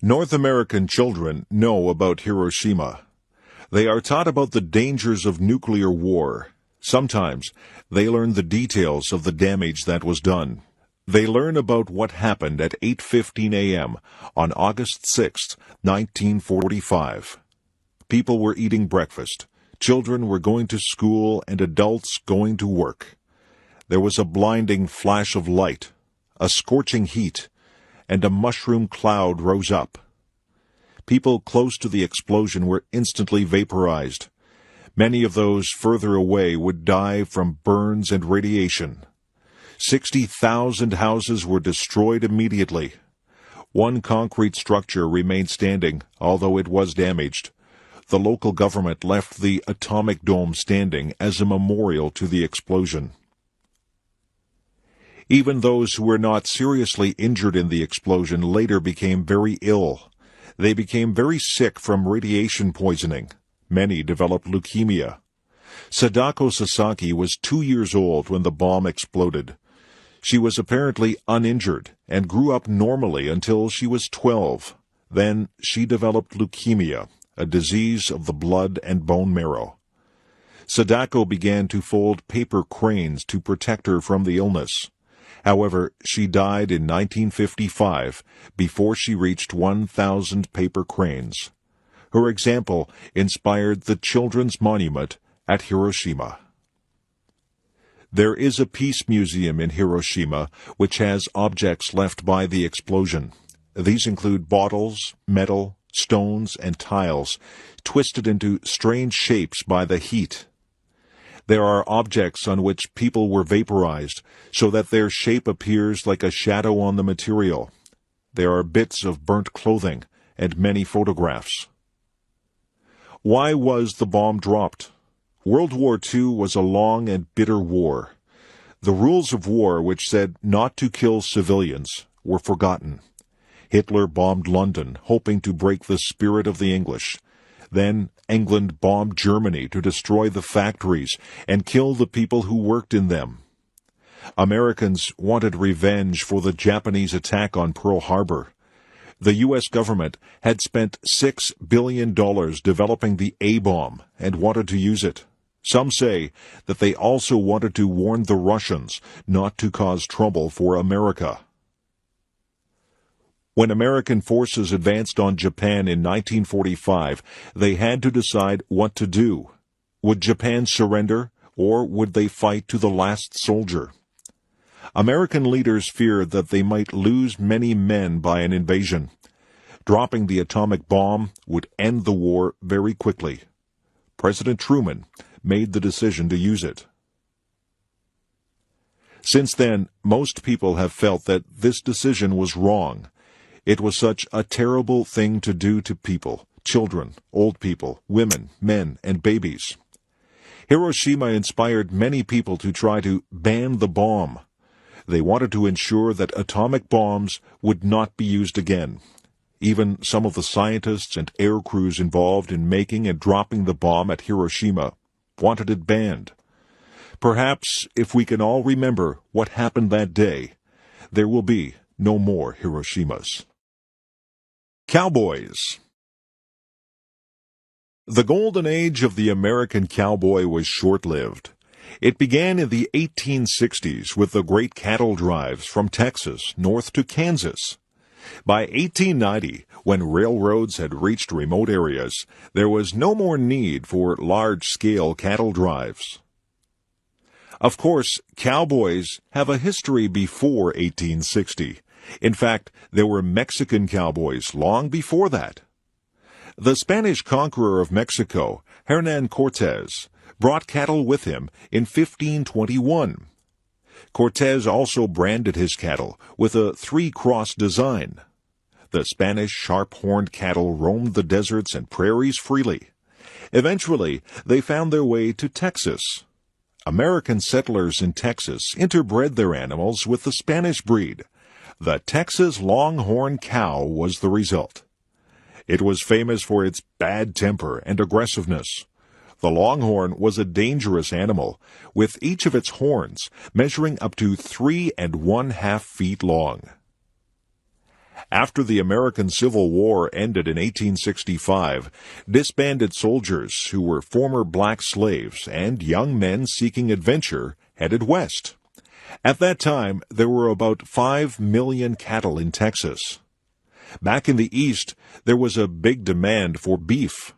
North American children know about Hiroshima. They are taught about the dangers of nuclear war. Sometimes they learn the details of the damage that was done. They learn about what happened at 8:15 a.m. on August 6, 1945. People were eating breakfast. Children were going to school and adults going to work. There was a blinding flash of light, a scorching heat, and a mushroom cloud rose up. People close to the explosion were instantly vaporized. Many of those further away would die from burns and radiation. 60,000 houses were destroyed immediately. One concrete structure remained standing, although it was damaged. The local government left the atomic dome standing as a memorial to the explosion. Even those who were not seriously injured in the explosion later became very ill. They became very sick from radiation poisoning. Many developed leukemia. Sadako Sasaki was 2 years old when the bomb exploded. She was apparently uninjured and grew up normally until she was 12. Then she developed leukemia, a disease of the blood and bone marrow. Sadako began to fold paper cranes to protect her from the illness. However, she died in 1955 before she reached 1,000 paper cranes. Her example inspired the Children's Monument at Hiroshima. There is a peace museum in Hiroshima which has objects left by the explosion. These include bottles, metal, stones, and tiles, twisted into strange shapes by the heat. There are objects on which people were vaporized, so that their shape appears like a shadow on the material. There are bits of burnt clothing and many photographs. Why was the bomb dropped? World War II was a long and bitter war. The rules of war, which said not to kill civilians, were forgotten. Hitler bombed London, hoping to break the spirit of the English. Then England bombed Germany to destroy the factories and kill the people who worked in them. Americans wanted revenge for the Japanese attack on Pearl Harbor. The U.S. government had spent $6 billion developing the A-bomb and wanted to use it. Some say that they also wanted to warn the Russians not to cause trouble for America. When American forces advanced on Japan in 1945, they had to decide what to do. Would Japan surrender, or would they fight to the last soldier? American leaders feared that they might lose many men by an invasion. Dropping the atomic bomb would end the war very quickly. President Truman made the decision to use it. Since then, most people have felt that this decision was wrong. It was such a terrible thing to do to people, children, old people, women, men, and babies. Hiroshima inspired many people to try to ban the bomb. They wanted to ensure that atomic bombs would not be used again. Even some of the scientists and air crews involved in making and dropping the bomb at Hiroshima wanted it banned. Perhaps if we can all remember what happened that day, there will be no more Hiroshimas. Cowboys. The golden age of the American cowboy was short-lived. It began in the 1860s with the great cattle drives from Texas north to Kansas. By 1890, when railroads had reached remote areas, there was no more need for large-scale cattle drives. Of course, cowboys have a history before 1860. In fact, there were Mexican cowboys long before that. The Spanish conqueror of Mexico, Hernán Cortés, brought cattle with him in 1521. Cortés also branded his cattle with a three-cross design. The Spanish sharp-horned cattle roamed the deserts and prairies freely. Eventually, they found their way to Texas. American settlers in Texas interbred their animals with the Spanish breed. The Texas Longhorn cow was the result. It was famous for its bad temper and aggressiveness. The longhorn was a dangerous animal, with each of its horns measuring up to 3 1/2 feet long. After the American Civil War ended in 1865, disbanded soldiers who were former black slaves and young men seeking adventure headed west. At that time, there were about 5 million cattle in Texas. Back in the East, there was a big demand for beef.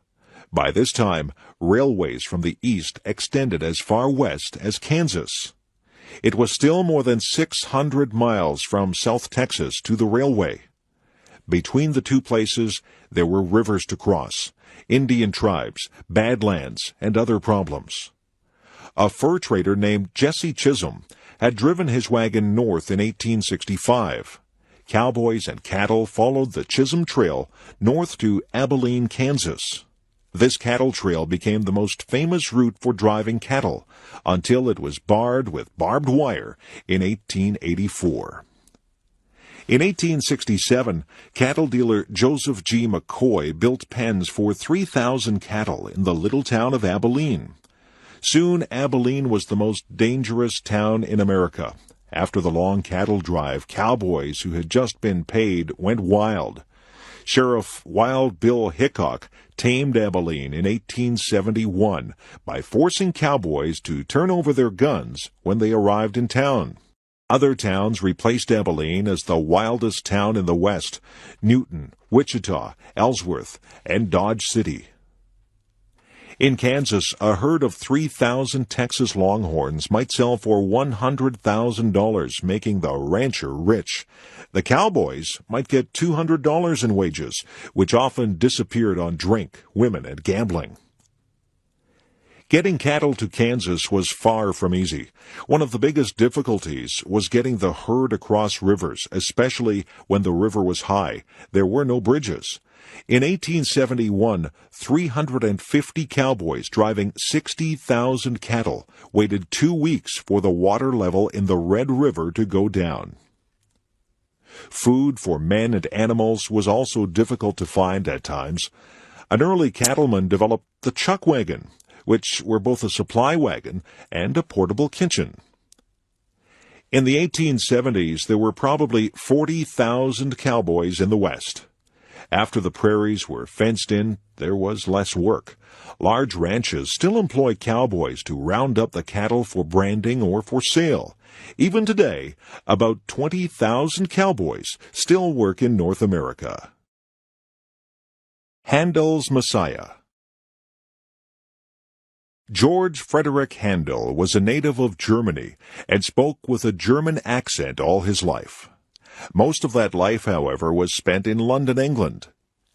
By this time, railways from the East extended as far west as Kansas. It was still more than 600 miles from South Texas to the railway. Between the two places, there were rivers to cross, Indian tribes, badlands, and other problems. A fur trader named Jesse Chisholm had driven his wagon north in 1865. Cowboys and cattle followed the Chisholm Trail north to Abilene, Kansas. This cattle trail became the most famous route for driving cattle until it was barred with barbed wire in 1884. In 1867, cattle dealer Joseph G. McCoy built pens for 3,000 cattle in the little town of Abilene. Soon, Abilene was the most dangerous town in America. After the long cattle drive, cowboys who had just been paid went wild. Sheriff Wild Bill Hickok tamed Abilene in 1871 by forcing cowboys to turn over their guns when they arrived in town. Other towns replaced Abilene as the wildest town in the West: Newton, Wichita, Ellsworth, and Dodge City. In Kansas, a herd of 3,000 Texas Longhorns might sell for $100,000, making the rancher rich. The cowboys might get $200 in wages, which often disappeared on drink, women, and gambling. Getting cattle to Kansas was far from easy. One of the biggest difficulties was getting the herd across rivers, especially when the river was high. There were no bridges. In 1871, 350 cowboys driving 60,000 cattle waited 2 weeks for the water level in the Red River to go down. Food for men and animals was also difficult to find at times. An early cattleman developed the chuck wagon, which were both a supply wagon and a portable kitchen. In the 1870s, there were probably 40,000 cowboys in the West. After the prairies were fenced in, there was less work. Large ranches still employ cowboys to round up the cattle for branding or for sale. Even today, about 20,000 cowboys still work in North America. Handel's Messiah. George Frederick Handel was a native of Germany and spoke with a German accent all his life. Most of that life, however, was spent in London, England.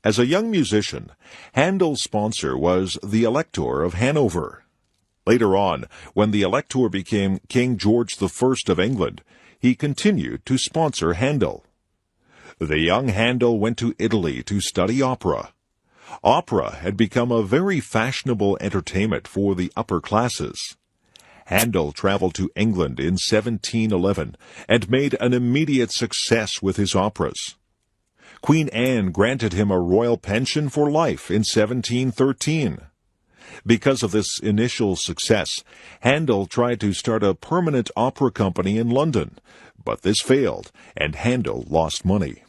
As a young musician, Handel's sponsor was the Elector of Hanover. Later on, when the Elector became King George I of England, he continued to sponsor Handel. The young Handel went to Italy to study opera. Opera had become a very fashionable entertainment for the upper classes. Handel traveled to England in 1711 and made an immediate success with his operas. Queen Anne granted him a royal pension for life in 1713. Because of this initial success, Handel tried to start a permanent opera company in London, but this failed, and Handel lost money.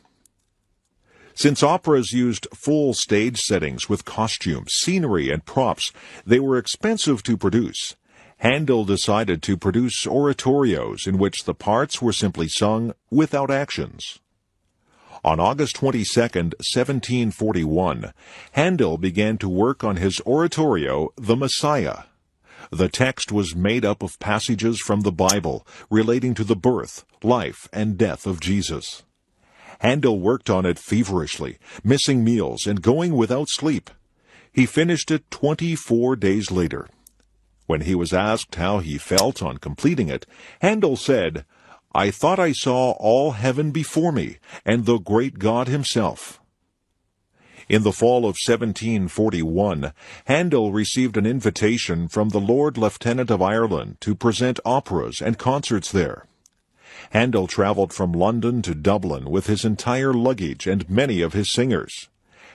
Since operas used full stage settings with costumes, scenery, and props, they were expensive to produce. Handel decided to produce oratorios in which the parts were simply sung without actions. On August 22, 1741, Handel began to work on his oratorio, The Messiah. The text was made up of passages from the Bible relating to the birth, life, and death of Jesus. Handel worked on it feverishly, missing meals and going without sleep. He finished it 24 days later. When he was asked how he felt on completing it, Handel said, "I thought I saw all heaven before me, and the great God himself." In the fall of 1741, Handel received an invitation from the Lord Lieutenant of Ireland to present operas and concerts there. Handel traveled from London to Dublin with his entire luggage and many of his singers.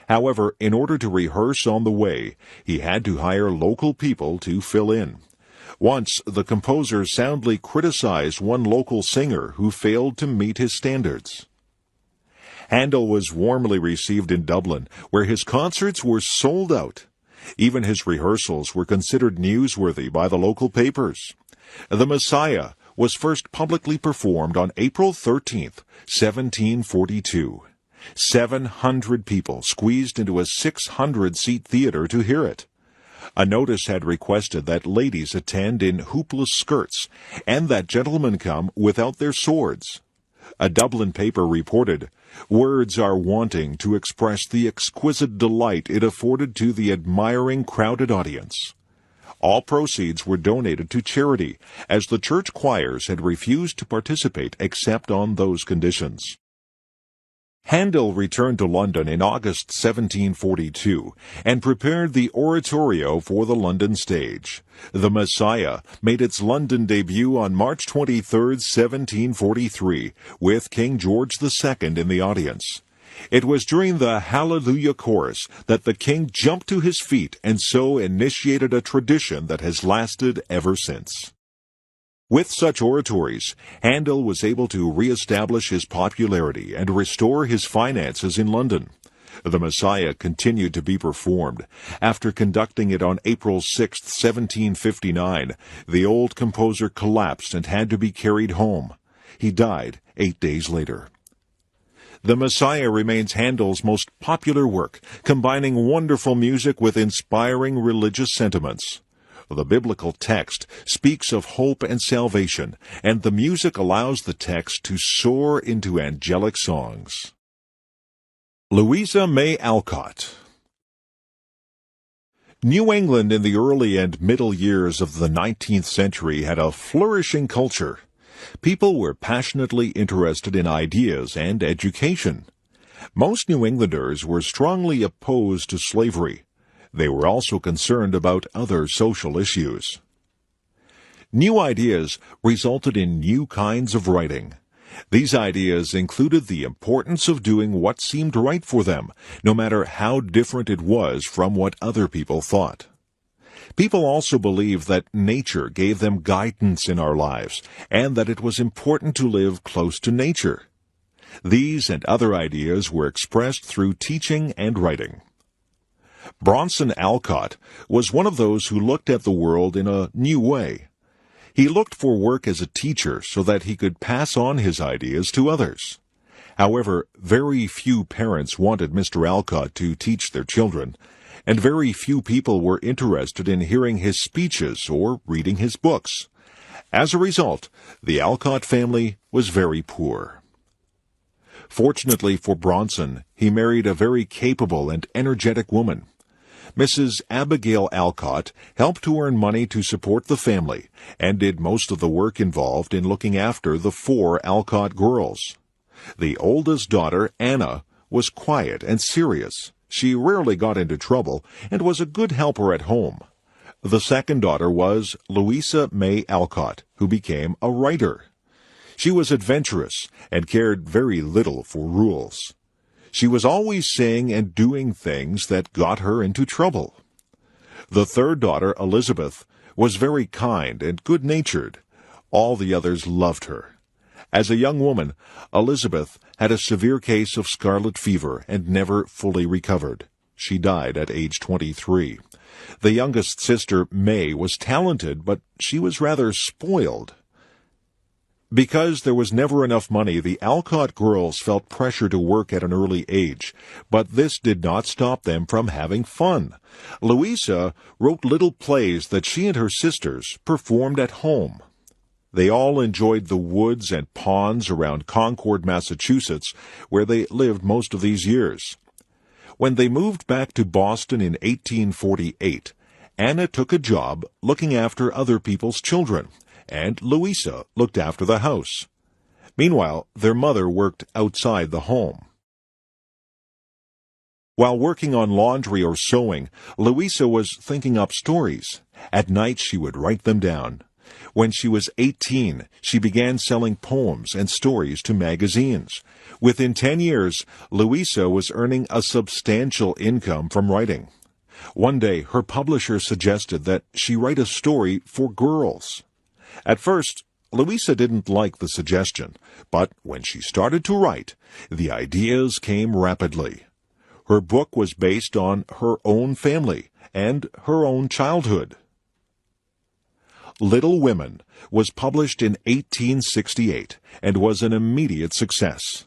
However, in order to rehearse on the way, he had to hire local people to fill in. Once, the composer soundly criticized one local singer who failed to meet his standards. Handel was warmly received in Dublin, where his concerts were sold out. Even his rehearsals were considered newsworthy by the local papers. The Messiah was first publicly performed on April 13th, 1742. 700 people squeezed into a 600-seat theater to hear it. A notice had requested that ladies attend in hoopless skirts, and that gentlemen come without their swords. A Dublin paper reported, "Words are wanting to express the exquisite delight it afforded to the admiring crowded audience." All proceeds were donated to charity, as the church choirs had refused to participate except on those conditions. Handel returned to London in August 1742 and prepared the oratorio for the London stage. The Messiah made its London debut on March 23, 1743, with King George II in the audience. It was during the Hallelujah Chorus that the king jumped to his feet and so initiated a tradition that has lasted ever since. With such oratories, Handel was able to re-establish his popularity and restore his finances in London. The Messiah continued to be performed. After conducting it on April 6, 1759, the old composer collapsed and had to be carried home. He died 8 days later. The Messiah remains Handel's most popular work, combining wonderful music with inspiring religious sentiments. The biblical text speaks of hope and salvation, and the music allows the text to soar into angelic songs. Louisa May Alcott. New England in the early and middle years of the 19th century had a flourishing culture. People were passionately interested in ideas and education. Most New Englanders were strongly opposed to slavery. They were also concerned about other social issues. New ideas resulted in new kinds of writing. These ideas included the importance of doing what seemed right for them, no matter how different it was from what other people thought. People also believed that nature gave them guidance in our lives, and that it was important to live close to nature. These and other ideas were expressed through teaching and writing. Bronson Alcott was one of those who looked at the world in a new way. He looked for work as a teacher so that he could pass on his ideas to others. However, very few parents wanted Mr. Alcott to teach their children, and very few people were interested in hearing his speeches or reading his books. As a result, the Alcott family was very poor. Fortunately for Bronson, he married a very capable and energetic woman. Mrs. Abigail Alcott helped to earn money to support the family and did most of the work involved in looking after the 4 Alcott girls. The oldest daughter, Anna, was quiet and serious. She rarely got into trouble and was a good helper at home. The second daughter was Louisa May Alcott, who became a writer. She was adventurous and cared very little for rules. She was always saying and doing things that got her into trouble. The third daughter, Elizabeth, was very kind and good-natured. All the others loved her. As a young woman, Elizabeth had a severe case of scarlet fever and never fully recovered. She died at age 23. The youngest sister, May, was talented, but she was rather spoiled. Because there was never enough money, the Alcott girls felt pressure to work at an early age, but this did not stop them from having fun. Louisa wrote little plays that she and her sisters performed at home. They all enjoyed the woods and ponds around Concord, Massachusetts, where they lived most of these years. When they moved back to Boston in 1848, Anna took a job looking after other people's children, and Louisa looked after the house. Meanwhile, their mother worked outside the home. While working on laundry or sewing, Louisa was thinking up stories. At night she would write them down. When she was 18, she began selling poems and stories to magazines. Within 10 years, Louisa was earning a substantial income from writing. One day, her publisher suggested that she write a story for girls. At first, Louisa didn't like the suggestion, but when she started to write, the ideas came rapidly. Her book was based on her own family and her own childhood. Little Women was published in 1868 and was an immediate success.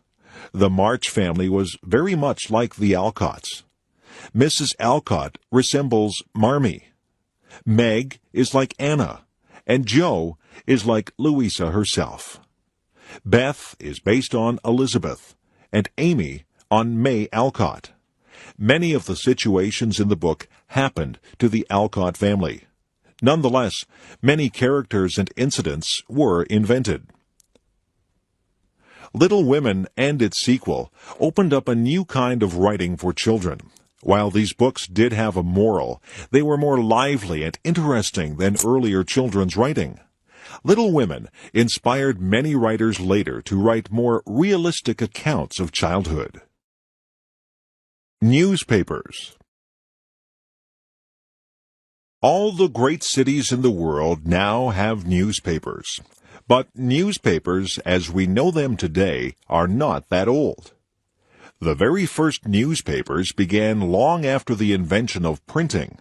The March family was very much like the Alcotts. Mrs. Alcott resembles Marmee. Meg is like Anna, and Jo is like Louisa herself. Beth is based on Elizabeth, and Amy on May Alcott. Many of the situations in the book happened to the Alcott family. Nonetheless, many characters and incidents were invented. Little Women and its sequel opened up a new kind of writing for children. While these books did have a moral, they were more lively and interesting than earlier children's writing. Little Women inspired many writers later to write more realistic accounts of childhood. Newspapers. All the great cities in the world now have newspapers. But newspapers, as we know them today, are not that old. The very first newspapers began long after the invention of printing.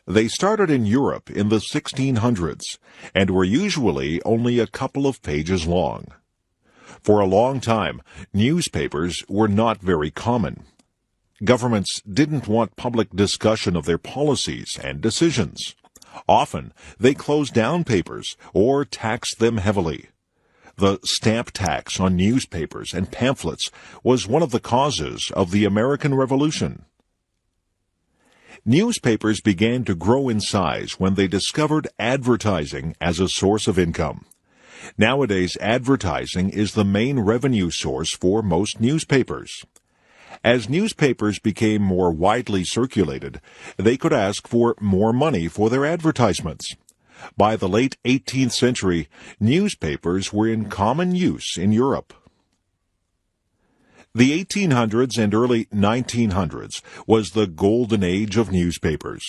They started in Europe in the 1600s and were usually only a couple of pages long. For a long time, newspapers were not very common. Governments didn't want public discussion of their policies and decisions. Often, they closed down papers or taxed them heavily. The stamp tax on newspapers and pamphlets was one of the causes of the American Revolution. Newspapers began to grow in size when they discovered advertising as a source of income. Nowadays, advertising is the main revenue source for most newspapers. As newspapers became more widely circulated, they could ask for more money for their advertisements. By the late 18th century, newspapers were in common use in Europe. The 1800s and early 1900s was the golden age of newspapers.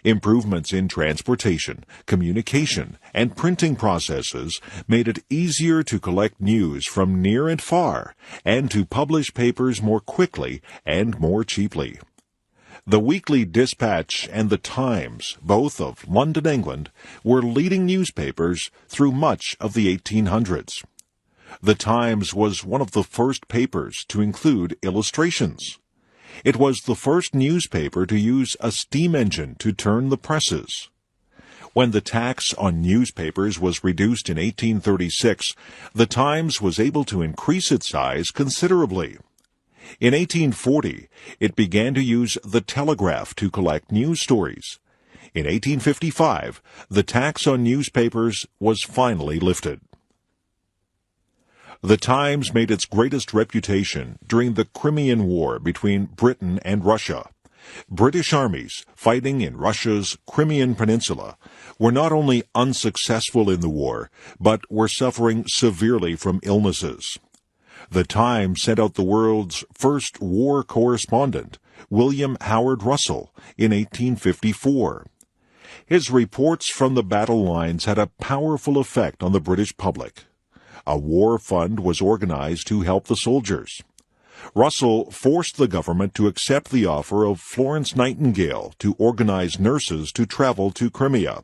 Improvements in transportation, communication, and printing processes made it easier to collect news from near and far, and to publish papers more quickly and more cheaply. The Weekly Dispatch and the Times, both of London, England, were leading newspapers through much of the 1800s. The Times was one of the first papers to include illustrations. It was the first newspaper to use a steam engine to turn the presses. When the tax on newspapers was reduced in 1836, the Times was able to increase its size considerably. In 1840, it began to use the telegraph to collect news stories. In 1855, the tax on newspapers was finally lifted. The Times made its greatest reputation during the Crimean War between Britain and Russia. British armies fighting in Russia's Crimean Peninsula were not only unsuccessful in the war, but were suffering severely from illnesses. The Times sent out the world's first war correspondent, William Howard Russell, in 1854. His reports from the battle lines had a powerful effect on the British public. A war fund was organized to help the soldiers. Russell forced the government to accept the offer of Florence Nightingale to organize nurses to travel to Crimea.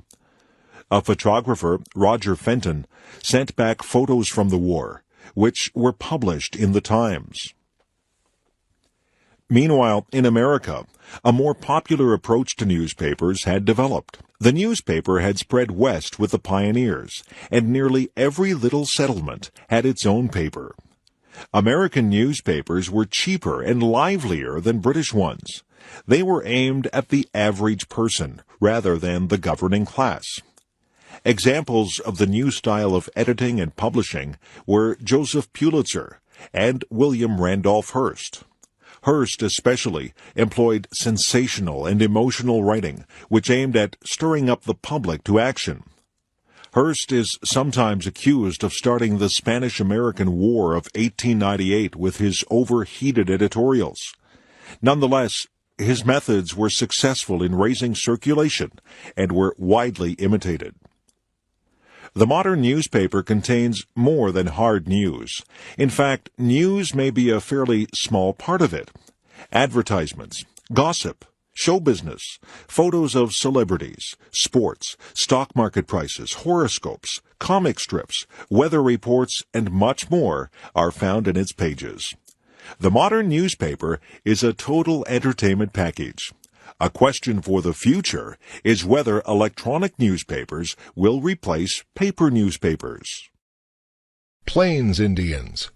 A photographer, Roger Fenton, sent back photos from the war, which were published in the Times. Meanwhile, in America, a more popular approach to newspapers had developed. The newspaper had spread west with the pioneers, and nearly every little settlement had its own paper. American newspapers were cheaper and livelier than British ones. They were aimed at the average person rather than the governing class. Examples of the new style of editing and publishing were Joseph Pulitzer and William Randolph Hearst. Hearst especially employed sensational and emotional writing, which aimed at stirring up the public to action. Hearst is sometimes accused of starting the Spanish-American War of 1898 with his overheated editorials. Nonetheless, his methods were successful in raising circulation and were widely imitated. The modern newspaper contains more than hard news. In fact, news may be a fairly small part of it. Advertisements, gossip, show business, photos of celebrities, sports, stock market prices, horoscopes, comic strips, weather reports, and much more are found in its pages. The modern newspaper is a total entertainment package. A question for the future is whether electronic newspapers will replace paper newspapers. Plains Indians.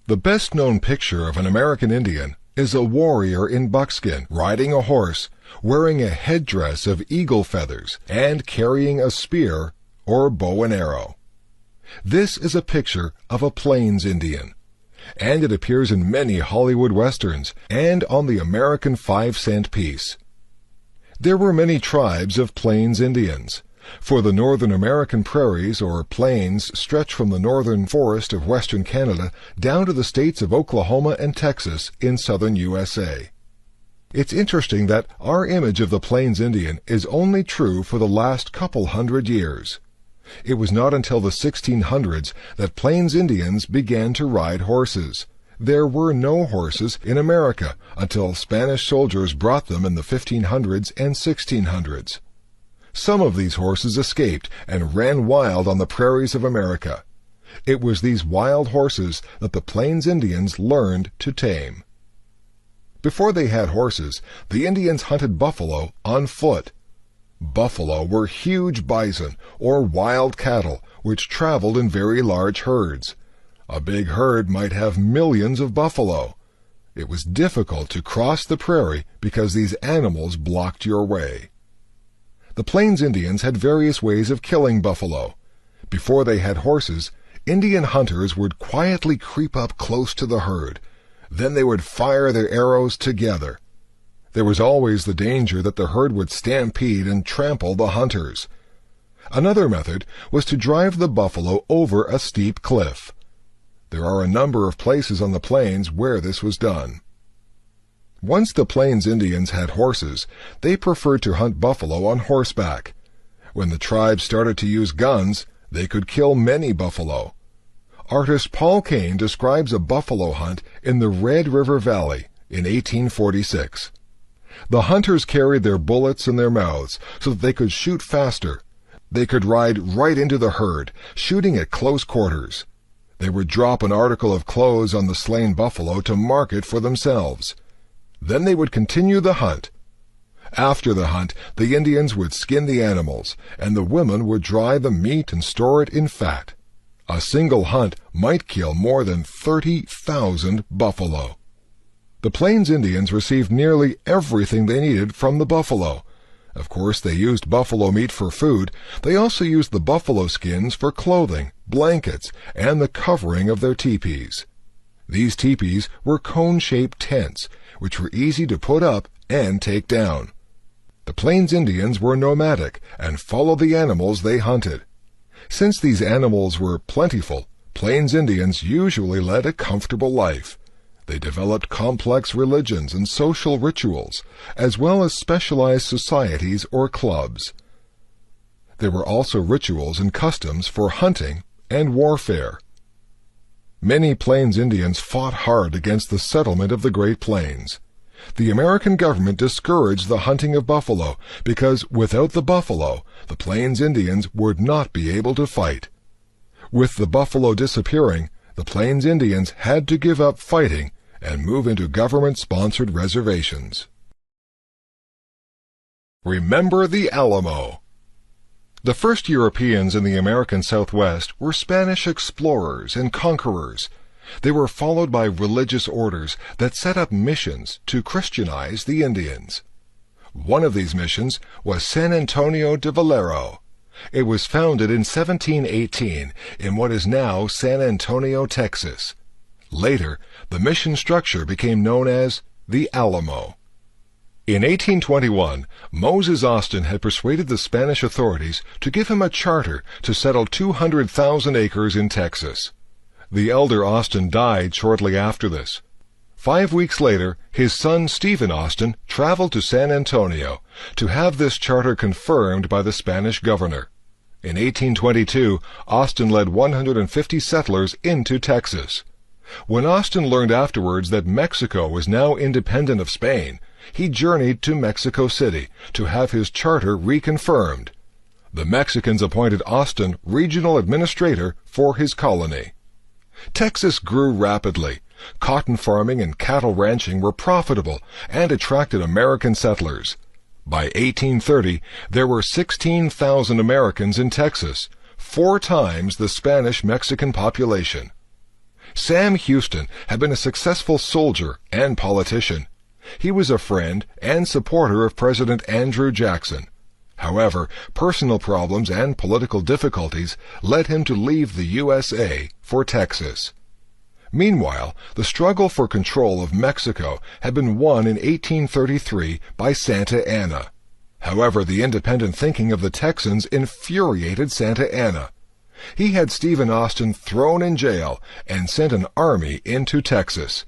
The best-known picture of an American Indian is a warrior in buckskin, riding a horse, wearing a headdress of eagle feathers, and carrying a spear or bow and arrow. This is a picture of a Plains Indian, and it appears in many Hollywood westerns and on the American 5-cent piece. There were many tribes of Plains Indians, for the Northern American prairies or plains stretch from the northern forest of western Canada down to the states of Oklahoma and Texas in southern USA. It's interesting that our image of the Plains Indian is only true for the last couple hundred years. It was not until the 1600s that Plains Indians began to ride horses. There were no horses in America until Spanish soldiers brought them in the 1500s and 1600s. Some of these horses escaped and ran wild on the prairies of America. It was these wild horses that the Plains Indians learned to tame. Before they had horses, the Indians hunted buffalo on foot. Buffalo were huge bison or wild cattle which traveled in very large herds. A big herd might have millions of buffalo. It was difficult to cross the prairie because these animals blocked your way. The Plains Indians had various ways of killing buffalo. Before they had horses, Indian hunters would quietly creep up close to the herd. Then they would fire their arrows together. There was always the danger that the herd would stampede and trample the hunters. Another method was to drive the buffalo over a steep cliff. There are a number of places on the plains where this was done. Once the Plains Indians had horses, they preferred to hunt buffalo on horseback. When the tribe started to use guns, they could kill many buffalo. Artist Paul Kane describes a buffalo hunt in the Red River Valley in 1846. The hunters carried their bullets in their mouths so that they could shoot faster. They could ride right into the herd, shooting at close quarters. They would drop an article of clothes on the slain buffalo to mark it for themselves. Then they would continue the hunt. After the hunt, the Indians would skin the animals, and the women would dry the meat and store it in fat. A single hunt might kill more than 30,000 buffalo. The Plains Indians received nearly everything they needed from the buffalo. Of course, they used buffalo meat for food. They also used the buffalo skins for clothing, blankets, and the covering of their teepees. These teepees were cone-shaped tents, which were easy to put up and take down. The Plains Indians were nomadic and followed the animals they hunted. Since these animals were plentiful, Plains Indians usually led a comfortable life. They developed complex religions and social rituals, as well as specialized societies or clubs. There were also rituals and customs for hunting and warfare. Many Plains Indians fought hard against the settlement of the Great Plains. The American government discouraged the hunting of buffalo because without the buffalo, the Plains Indians would not be able to fight. With the buffalo disappearing, the Plains Indians had to give up fighting and move into government-sponsored reservations. Remember the Alamo. The first Europeans in the American Southwest were Spanish explorers and conquerors. They were followed by religious orders that set up missions to Christianize the Indians. One of these missions was San Antonio de Valero. It was founded in 1718 in what is now San Antonio, Texas. Later, the mission structure became known as the Alamo. In 1821, Moses Austin had persuaded the Spanish authorities to give him a charter to settle 200,000 acres in Texas. The elder Austin died shortly after this. 5 weeks later, his son Stephen Austin traveled to San Antonio to have this charter confirmed by the Spanish governor. In 1822, Austin led 150 settlers into Texas. When Austin learned afterwards that Mexico was now independent of Spain, he journeyed to Mexico City to have his charter reconfirmed. The Mexicans appointed Austin regional administrator for his colony. Texas grew rapidly. Cotton farming and cattle ranching were profitable and attracted American settlers. By 1830, there were 16,000 Americans in Texas, 4 times the Spanish-Mexican population. Sam Houston had been a successful soldier and politician. He was a friend and supporter of President Andrew Jackson. However, personal problems and political difficulties led him to leave the USA for Texas. Meanwhile, the struggle for control of Mexico had been won in 1833 by Santa Anna. However, the independent thinking of the Texans infuriated Santa Anna. He had Stephen Austin thrown in jail and sent an army into Texas.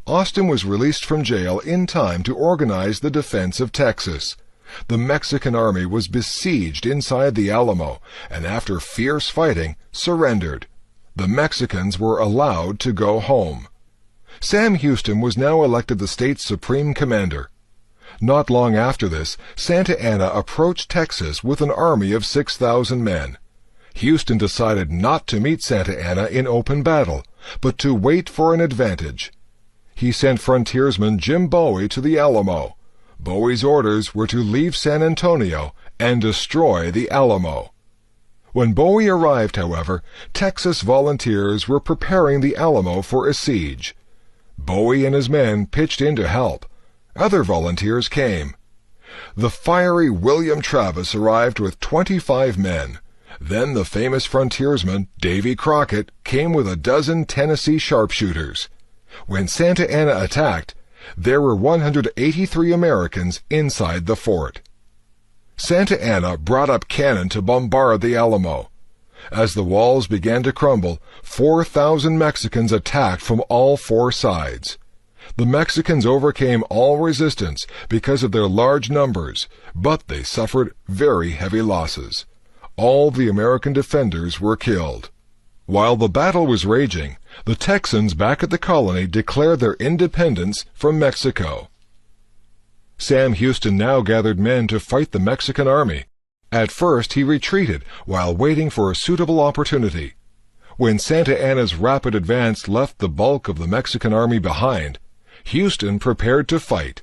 Austin was released from jail in time to organize the defense of Texas. The Mexican army was besieged inside the Alamo, and after fierce fighting, surrendered. The Mexicans were allowed to go home. Sam Houston was now elected the state's supreme commander. Not long after this, Santa Anna approached Texas with an army of 6,000 men. Houston decided not to meet Santa Anna in open battle, but to wait for an advantage. He sent frontiersman Jim Bowie to the Alamo. Bowie's orders were to leave San Antonio and destroy the Alamo. When Bowie arrived, however, Texas volunteers were preparing the Alamo for a siege. Bowie and his men pitched in to help. Other volunteers came. The fiery William Travis arrived with 25 men. Then the famous frontiersman, Davy Crockett, came with a dozen Tennessee sharpshooters. When Santa Anna attacked, there were 183 Americans inside the fort. Santa Anna brought up cannon to bombard the Alamo. As the walls began to crumble, 4,000 Mexicans attacked from all 4 sides. The Mexicans overcame all resistance because of their large numbers, but they suffered very heavy losses. All the American defenders were killed. While the battle was raging, the Texans back at the colony declared their independence from Mexico. Sam Houston now gathered men to fight the Mexican army. At first he retreated while waiting for a suitable opportunity. When Santa Anna's rapid advance left the bulk of the Mexican army behind, Houston prepared to fight.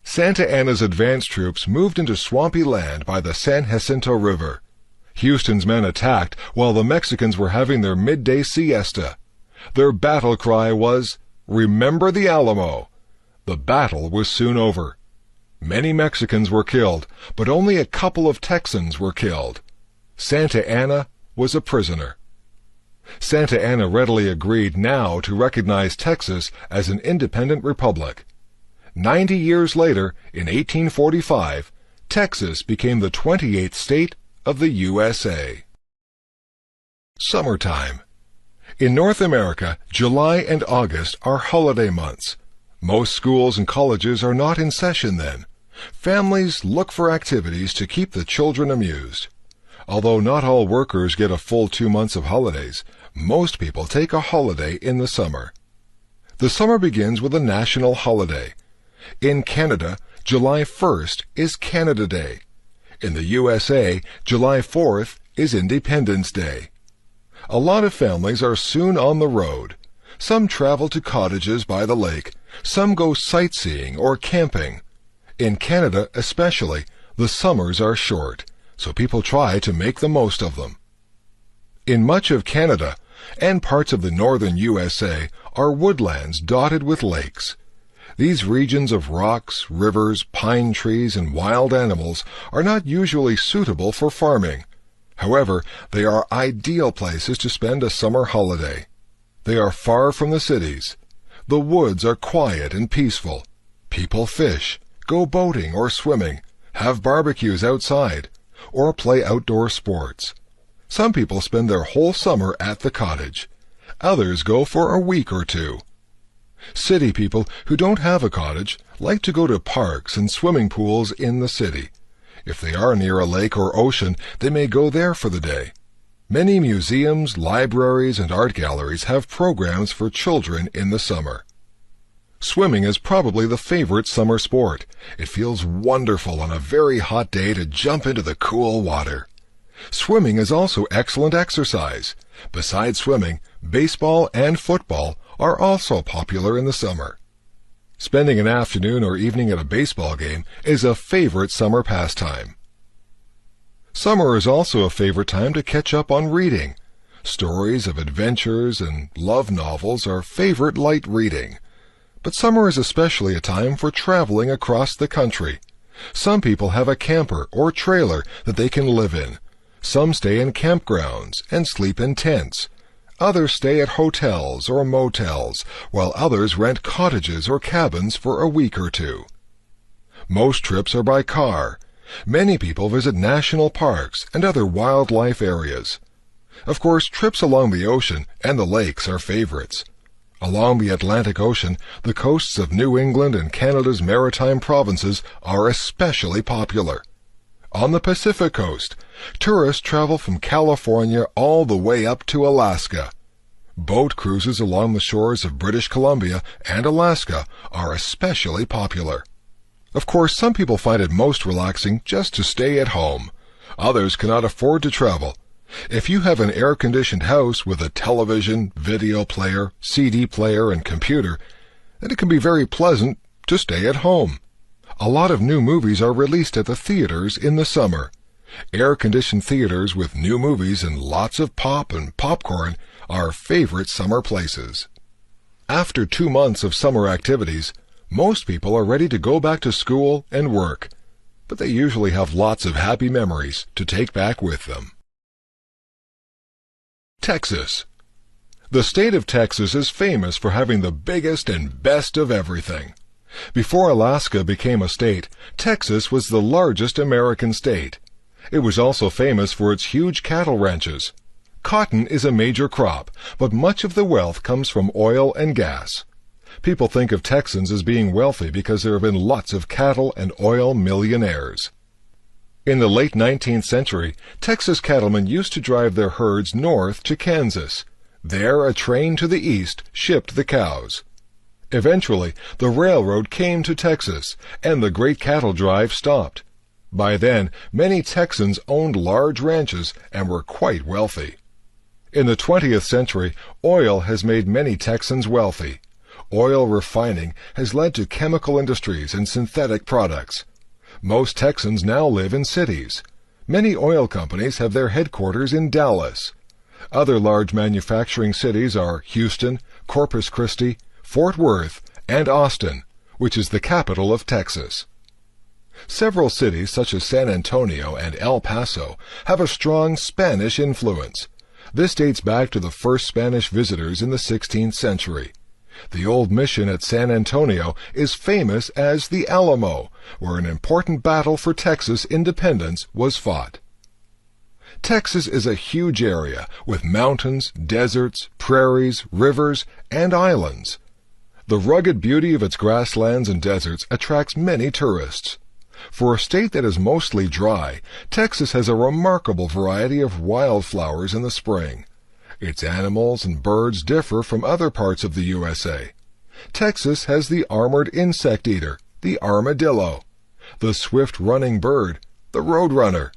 Santa Anna's advance troops moved into swampy land by the San Jacinto River. Houston's men attacked while the Mexicans were having their midday siesta. Their battle cry was, "Remember the Alamo!" The battle was soon over. Many Mexicans were killed, but only a couple of Texans were killed. Santa Anna was a prisoner. Santa Anna readily agreed now to recognize Texas as an independent republic. 90 years later, in 1845, Texas became the 28th state of the USA. Summertime. In North America, July and August are holiday months. Most schools and colleges are not in session then. Families look for activities to keep the children amused. Although not all workers get a full 2 months of holidays, most people take a holiday in the summer. The summer begins with a national holiday. In Canada, July 1st is Canada Day. In the USA, July 4th is Independence Day. A lot of families are soon on the road. Some travel to cottages by the lake. Some go sightseeing or camping. In Canada especially, the summers are short, so people try to make the most of them. In much of Canada and parts of the northern USA are woodlands dotted with lakes. These regions of rocks, rivers, pine trees, and wild animals are not usually suitable for farming. However, they are ideal places to spend a summer holiday. They are far from the cities. The woods are quiet and peaceful. People fish, go boating or swimming, have barbecues outside, or play outdoor sports. Some people spend their whole summer at the cottage. Others go for a week or 2. City people who don't have a cottage like to go to parks and swimming pools in the city. If they are near a lake or ocean, they may go there for the day. Many museums, libraries, and art galleries have programs for children in the summer. Swimming is probably the favorite summer sport. It feels wonderful on a very hot day to jump into the cool water. Swimming is also excellent exercise. Besides swimming, baseball and football are also popular in the summer. Spending an afternoon or evening at a baseball game is a favorite summer pastime. Summer is also a favorite time to catch up on reading. Stories of adventures and love novels are favorite light reading. But summer is especially a time for traveling across the country. Some people have a camper or trailer that they can live in. Some stay in campgrounds and sleep in tents. Others stay at hotels or motels, while others rent cottages or cabins for a week or two. Most trips are by car. Many people visit national parks and other wildlife areas. Of course, trips along the ocean and the lakes are favorites. Along the Atlantic Ocean, the coasts of New England and Canada's maritime provinces are especially popular. On the Pacific coast, tourists travel from California all the way up to Alaska. Boat cruises along the shores of British Columbia and Alaska are especially popular. Of course, some people find it most relaxing just to stay at home. Others cannot afford to travel. If you have an air-conditioned house with a television, video player, CD player, and computer, then it can be very pleasant to stay at home. A lot of new movies are released at the theaters in the summer. Air-conditioned theaters with new movies and lots of pop and popcorn are favorite summer places. After 2 months of summer activities, most people are ready to go back to school and work, but they usually have lots of happy memories to take back with them. Texas. The state of Texas is famous for having the biggest and best of everything. Before Alaska became a state, Texas was the largest American state. It was also famous for its huge cattle ranches. Cotton is a major crop, but much of the wealth comes from oil and gas. People think of Texans as being wealthy because there have been lots of cattle and oil millionaires. In the late 19th century, Texas cattlemen used to drive their herds north to Kansas. There, a train to the east shipped the cows. Eventually, the railroad came to Texas, and the great cattle drive stopped. By then, many Texans owned large ranches and were quite wealthy. In the 20th century, oil has made many Texans wealthy. Oil refining has led to chemical industries and synthetic products. Most Texans now live in cities. Many oil companies have their headquarters in Dallas. Other large manufacturing cities are Houston, Corpus Christi, Fort Worth, and Austin, which is the capital of Texas. Several cities such as San Antonio and El Paso have a strong Spanish influence. This dates back to the first Spanish visitors in the 16th century. The old mission at San Antonio is famous as the Alamo, where an important battle for Texas independence was fought. Texas is a huge area with mountains, deserts, prairies, rivers, and islands. The rugged beauty of its grasslands and deserts attracts many tourists. For a state that is mostly dry, Texas has a remarkable variety of wildflowers in the spring. Its animals and birds differ from other parts of the USA. Texas has the armored insect eater, the armadillo, the swift-running bird, the roadrunner,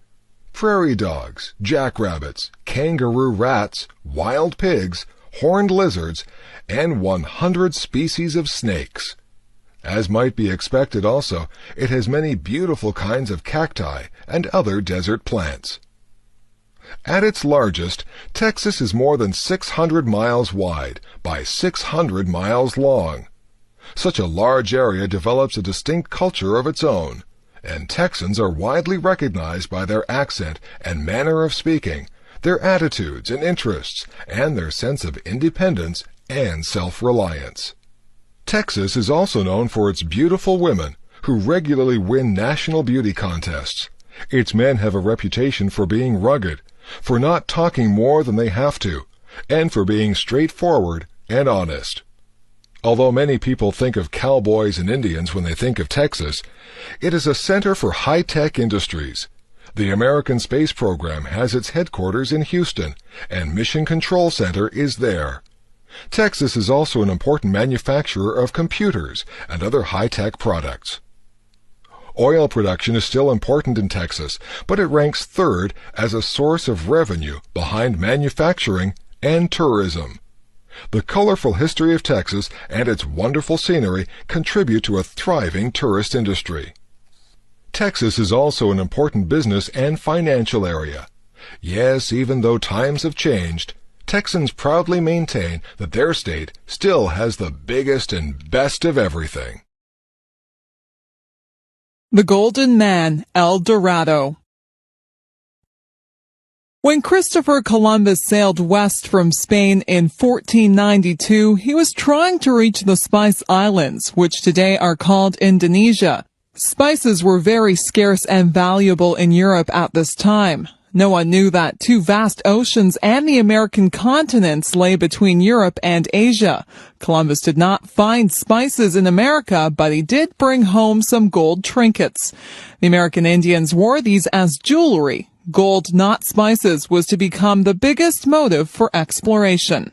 prairie dogs, jackrabbits, kangaroo rats, wild pigs, horned lizards, and 100 species of snakes. As might be expected also, it has many beautiful kinds of cacti and other desert plants. At its largest, Texas is more than 600 miles wide by 600 miles long. Such a large area develops a distinct culture of its own, and Texans are widely recognized by their accent and manner of speaking, their attitudes and interests, and their sense of independence and self-reliance. Texas is also known for its beautiful women, who regularly win national beauty contests. Its men have a reputation for being rugged, for not talking more than they have to, and for being straightforward and honest. Although many people think of cowboys and Indians when they think of Texas, it is a center for high-tech industries. The American Space Program has its headquarters in Houston, and Mission Control Center is there. Texas is also an important manufacturer of computers and other high-tech products. Oil production is still important in Texas, but it ranks third as a source of revenue behind manufacturing and tourism. The colorful history of Texas and its wonderful scenery contribute to a thriving tourist industry. Texas is also an important business and financial area. Yes, even though times have changed, Texans proudly maintain that their state still has the biggest and best of everything. The Golden Man, El Dorado. When Christopher Columbus sailed west from Spain in 1492, he was trying to reach the Spice Islands, which today are called Indonesia. Spices were very scarce and valuable in Europe at this time. No one knew that two vast oceans and the American continents lay between Europe and Asia. Columbus did not find spices in America, but he did bring home some gold trinkets. The American Indians wore these as jewelry. Gold, not spices, was to become the biggest motive for exploration.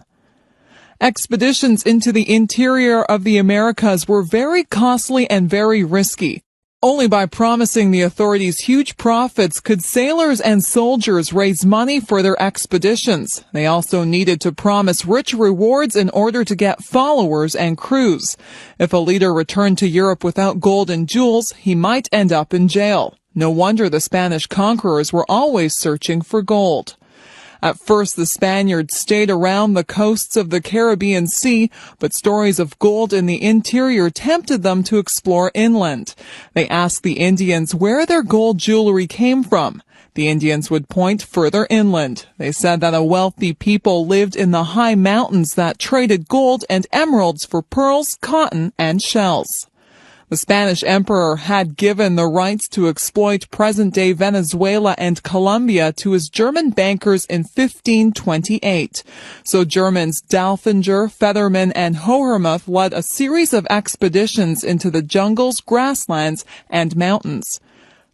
Expeditions into the interior of the Americas were very costly and very risky. Only by promising the authorities huge profits could sailors and soldiers raise money for their expeditions. They also needed to promise rich rewards in order to get followers and crews. If a leader returned to Europe without gold and jewels, he might end up in jail. No wonder the Spanish conquerors were always searching for gold. At first, the Spaniards stayed around the coasts of the Caribbean Sea, but stories of gold in the interior tempted them to explore inland. They asked the Indians where their gold jewelry came from. The Indians would point further inland. They said that a wealthy people lived in the high mountains that traded gold and emeralds for pearls, cotton, and shells. The Spanish emperor had given the rights to exploit present-day Venezuela and Colombia to his German bankers in 1528. So Germans Dalfinger, Fetterman, and Hohermuth led a series of expeditions into the jungles, grasslands, and mountains.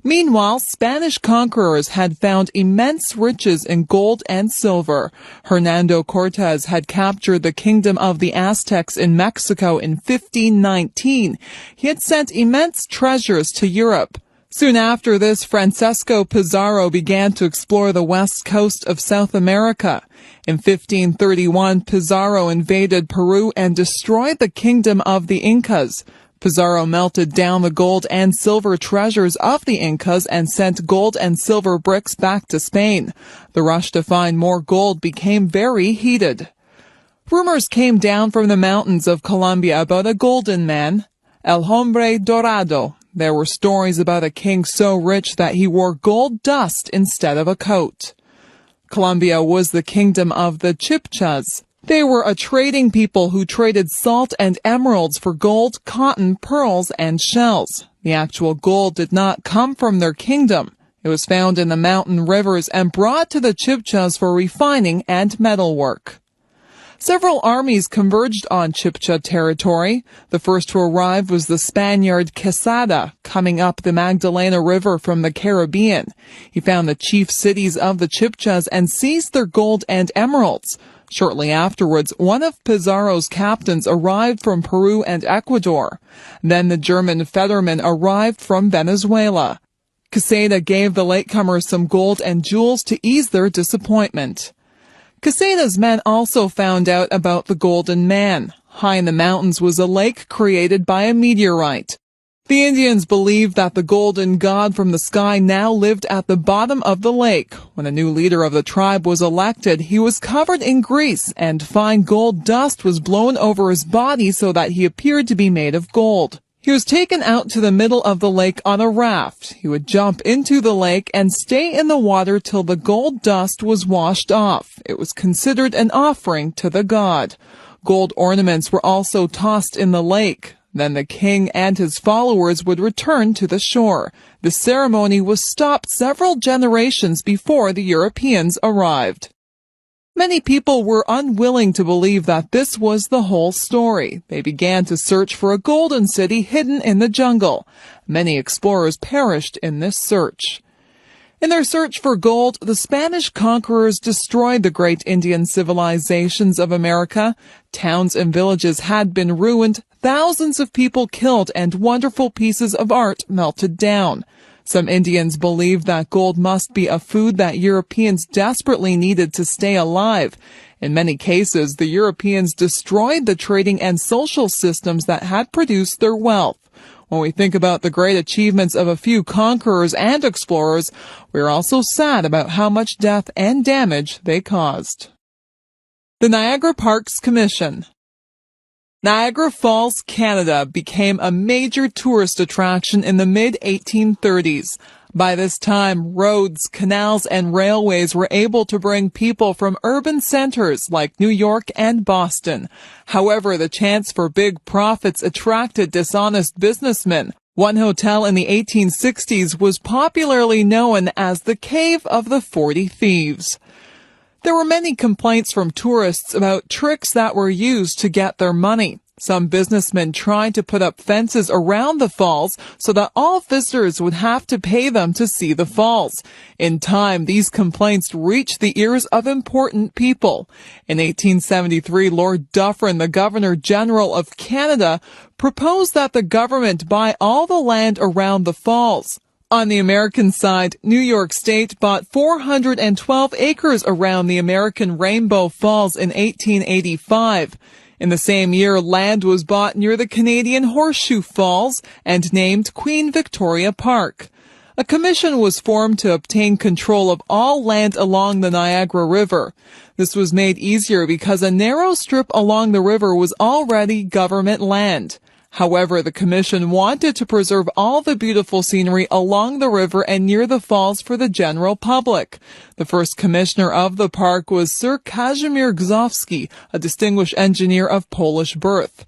Meanwhile, Spanish conquerors had found immense riches in gold and silver. Hernando Cortez had captured the kingdom of the Aztecs in Mexico in 1519. He had sent immense treasures to Europe. Soon after this, Francisco Pizarro began to explore the west coast of South America. In 1531, Pizarro invaded Peru and destroyed the kingdom of the Incas. Pizarro melted down the gold and silver treasures of the Incas and sent gold and silver bricks back to Spain. The rush to find more gold became very heated. Rumors came down from the mountains of Colombia about a golden man, El Hombre Dorado. There were stories about a king so rich that he wore gold dust instead of a coat. Colombia was the kingdom of the Chibchas. They were a trading people who traded salt and emeralds for gold, cotton, pearls, and shells. The actual gold did not come from their kingdom. It was found in the mountain rivers and brought to the Chibchas for refining and metalwork. Several armies converged on Chibcha territory. The first to arrive was the Spaniard Quesada, coming up the Magdalena River from the Caribbean. He found the chief cities of the Chibchas and seized their gold and emeralds. Shortly afterwards, one of Pizarro's captains arrived from Peru and Ecuador. Then the German Fetterman arrived from Venezuela. Quesada gave the latecomers some gold and jewels to ease their disappointment. Quesada's men also found out about the Golden Man. High in the mountains was a lake created by a meteorite. The Indians believed that the golden god from the sky now lived at the bottom of the lake. When a new leader of the tribe was elected, he was covered in grease and fine gold dust was blown over his body so that he appeared to be made of gold. He was taken out to the middle of the lake on a raft. He would jump into the lake and stay in the water till the gold dust was washed off. It was considered an offering to the god. Gold ornaments were also tossed in the lake. Then the king and his followers would return to the shore. The ceremony was stopped several generations before the Europeans arrived. Many people were unwilling to believe that this was the whole story. They began to search for a golden city hidden in the jungle. Many explorers perished in this search. In their search for gold, the Spanish conquerors destroyed the great Indian civilizations of America. Towns and villages had been ruined, thousands of people killed, and wonderful pieces of art melted down. Some Indians believed that gold must be a food that Europeans desperately needed to stay alive. In many cases, the Europeans destroyed the trading and social systems that had produced their wealth. When we think about the great achievements of a few conquerors and explorers, we're also sad about how much death and damage they caused. The Niagara Parks Commission. Niagara Falls, Canada became a major tourist attraction in the mid-1830s. By this time, roads, canals, and railways were able to bring people from urban centers like New York and Boston. However, the chance for big profits attracted dishonest businessmen. One hotel in the 1860s was popularly known as the Cave of the 40 Thieves. There were many complaints from tourists about tricks that were used to get their money. Some businessmen tried to put up fences around the falls so that all visitors would have to pay them to see the falls. In time, these complaints reached the ears of important people. In 1873, Lord Dufferin, the Governor-General of Canada, proposed that the government buy all the land around the falls. On the American side, New York State bought 412 acres around the American Rainbow Falls in 1885. In the same year, land was bought near the Canadian Horseshoe Falls and named Queen Victoria Park. A commission was formed to obtain control of all land along the Niagara River. This was made easier because a narrow strip along the river was already government land. However, the commission wanted to preserve all the beautiful scenery along the river and near the falls for the general public. The first commissioner of the park was Sir Kazimierz Gzowski, a distinguished engineer of Polish birth.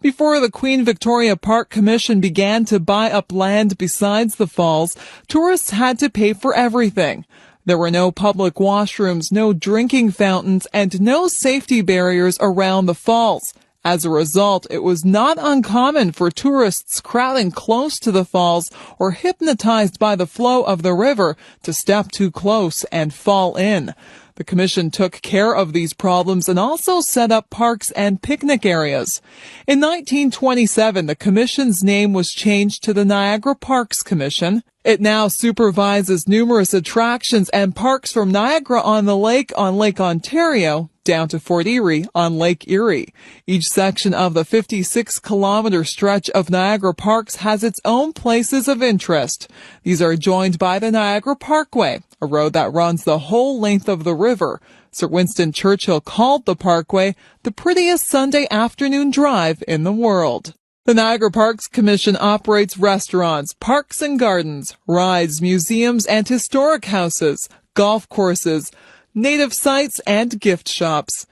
Before the Queen Victoria Park Commission began to buy up land besides the falls, tourists had to pay for everything. There were no public washrooms, no drinking fountains, and no safety barriers around the falls. As a result, it was not uncommon for tourists crowding close to the falls or hypnotized by the flow of the river to step too close and fall in. The commission took care of these problems and also set up parks and picnic areas. In 1927, the commission's name was changed to the Niagara Parks Commission. It now supervises numerous attractions and parks from Niagara-on-the-Lake on Lake Ontario down to Fort Erie on Lake Erie. Each section of the 56-kilometer stretch of Niagara Parks has its own places of interest. These are joined by the Niagara Parkway, a road that runs the whole length of the river. Sir Winston Churchill called the Parkway the prettiest Sunday afternoon drive in the world. The Niagara Parks Commission operates restaurants, parks and gardens, rides, museums and historic houses, golf courses, native sites, and gift shops.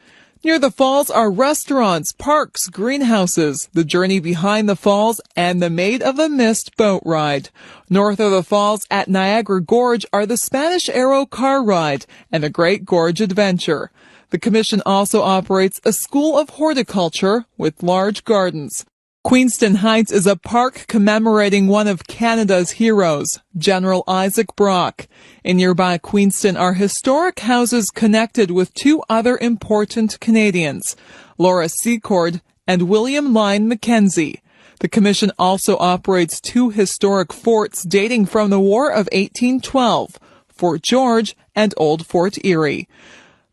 Near the falls are restaurants, parks, greenhouses, the journey behind the falls, and the Maid of the Mist boat ride. North of the falls at Niagara Gorge are the Spanish Arrow car ride and the Great Gorge Adventure. The commission also operates a school of horticulture with large gardens. Queenston Heights is a park commemorating one of Canada's heroes, General Isaac Brock. In nearby Queenston are historic houses connected with two other important Canadians, Laura Secord and William Lyon Mackenzie. The commission also operates two historic forts dating from the War of 1812, Fort George and Old Fort Erie.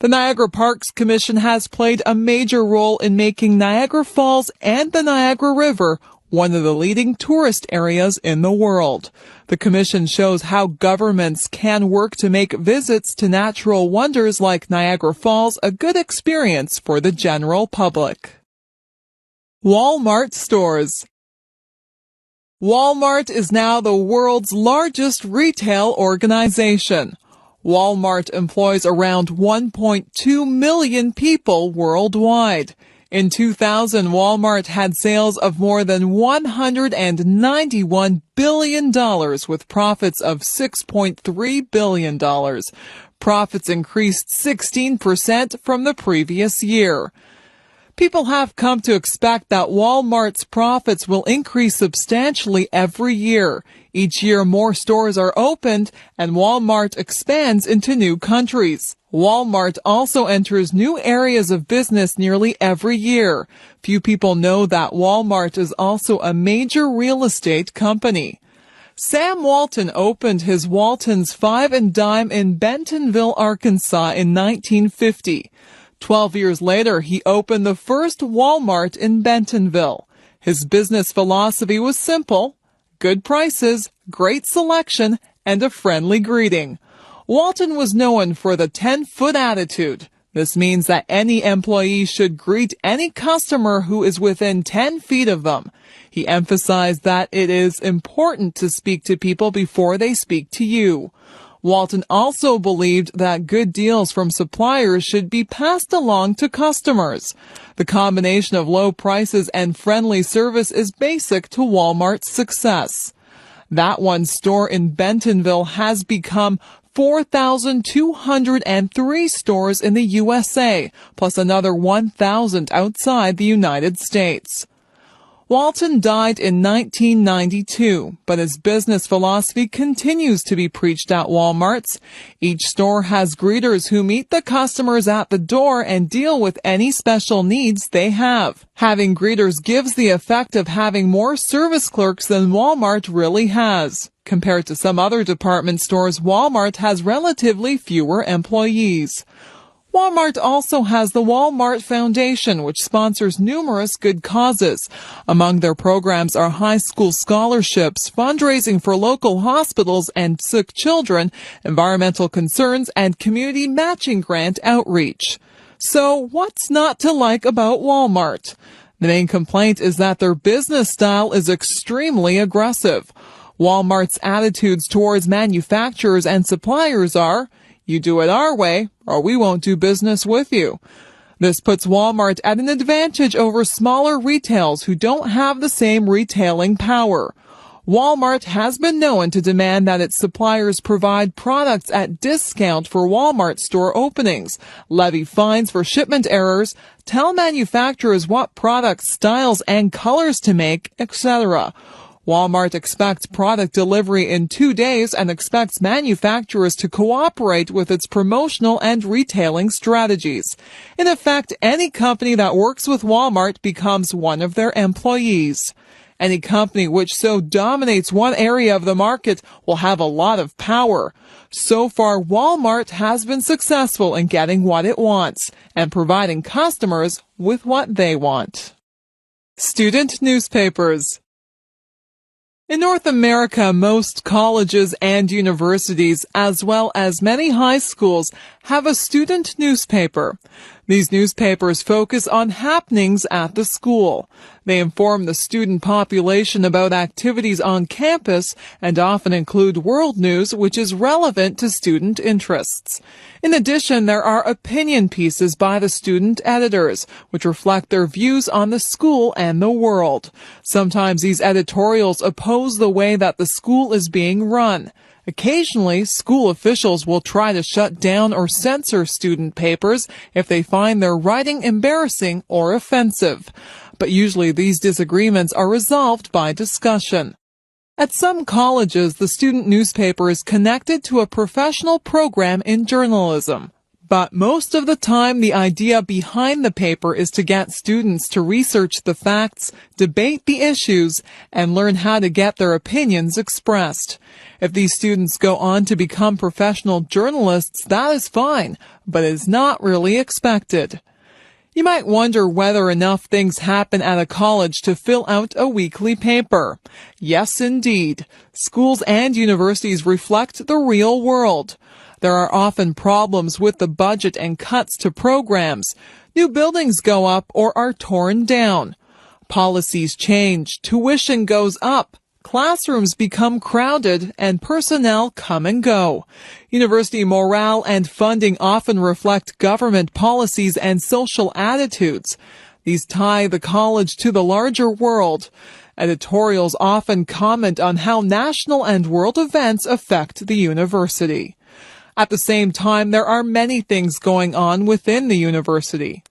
The Niagara Parks Commission has played a major role in making Niagara Falls and the Niagara River one of the leading tourist areas in the world. The commission shows how governments can work to make visits to natural wonders like Niagara Falls a good experience for the general public. Walmart stores. Walmart is now the world's largest retail organization. Walmart employs around 1.2 million people worldwide. In 2000, Walmart had sales of more than $191 billion with profits of $6.3 billion. Profits increased 16% from the previous year. People have come to expect that Walmart's profits will increase substantially every year. Each year, more stores are opened, and Walmart expands into new countries. Walmart also enters new areas of business nearly every year. Few people know that Walmart is also a major real estate company. Sam Walton opened his Walton's Five and Dime in Bentonville, Arkansas in 1950. 12 years later, he opened the first Walmart in Bentonville. His business philosophy was simple: good prices, great selection, and a friendly greeting. Walton was known for the 10-foot attitude. This means that any employee should greet any customer who is within 10 feet of them. He emphasized that it is important to speak to people before they speak to you. Walton also believed that good deals from suppliers should be passed along to customers. The combination of low prices and friendly service is basic to Walmart's success. That one store in Bentonville has become 4,203 stores in the USA, plus another 1,000 outside the United States. Walton died in 1992, but his business philosophy continues to be preached at Walmart's. Each store has greeters who meet the customers at the door and deal with any special needs they have. Having greeters gives the effect of having more service clerks than Walmart really has. Compared to some other department stores, Walmart has relatively fewer employees. Walmart also has the Walmart Foundation, which sponsors numerous good causes. Among their programs are high school scholarships, fundraising for local hospitals and sick children, environmental concerns, and community matching grant outreach. So, what's not to like about Walmart? The main complaint is that their business style is extremely aggressive. Walmart's attitudes towards manufacturers and suppliers are, "You do it our way, or we won't do business with you." This puts Walmart at an advantage over smaller retailers who don't have the same retailing power. Walmart has been known to demand that its suppliers provide products at discount for Walmart store openings, levy fines for shipment errors, tell manufacturers what products, styles, and colors to make, etc. Walmart expects product delivery in 2 days and expects manufacturers to cooperate with its promotional and retailing strategies. In effect, any company that works with Walmart becomes one of their employees. Any company which so dominates one area of the market will have a lot of power. So far, Walmart has been successful in getting what it wants and providing customers with what they want. Student newspapers. In North America, most colleges and universities, as well as many high schools, have a student newspaper. These newspapers focus on happenings at the school. They inform the student population about activities on campus and often include world news which is relevant to student interests. In addition, there are opinion pieces by the student editors, which reflect their views on the school and the world. Sometimes these editorials oppose the way that the school is being run. Occasionally, school officials will try to shut down or censor student papers if they find their writing embarrassing or offensive. But usually these disagreements are resolved by discussion. At some colleges, the student newspaper is connected to a professional program in journalism. But most of the time, the idea behind the paper is to get students to research the facts, debate the issues, and learn how to get their opinions expressed. If these students go on to become professional journalists, that is fine, but is not really expected. You might wonder whether enough things happen at a college to fill out a weekly paper. Yes, indeed. Schools and universities reflect the real world. There are often problems with the budget and cuts to programs. New buildings go up or are torn down. Policies change, tuition goes up, classrooms become crowded, and personnel come and go. University morale and funding often reflect government policies and social attitudes. These tie the college to the larger world. Editorials often comment on how national and world events affect the university. At the same time, there are many things going on within the university.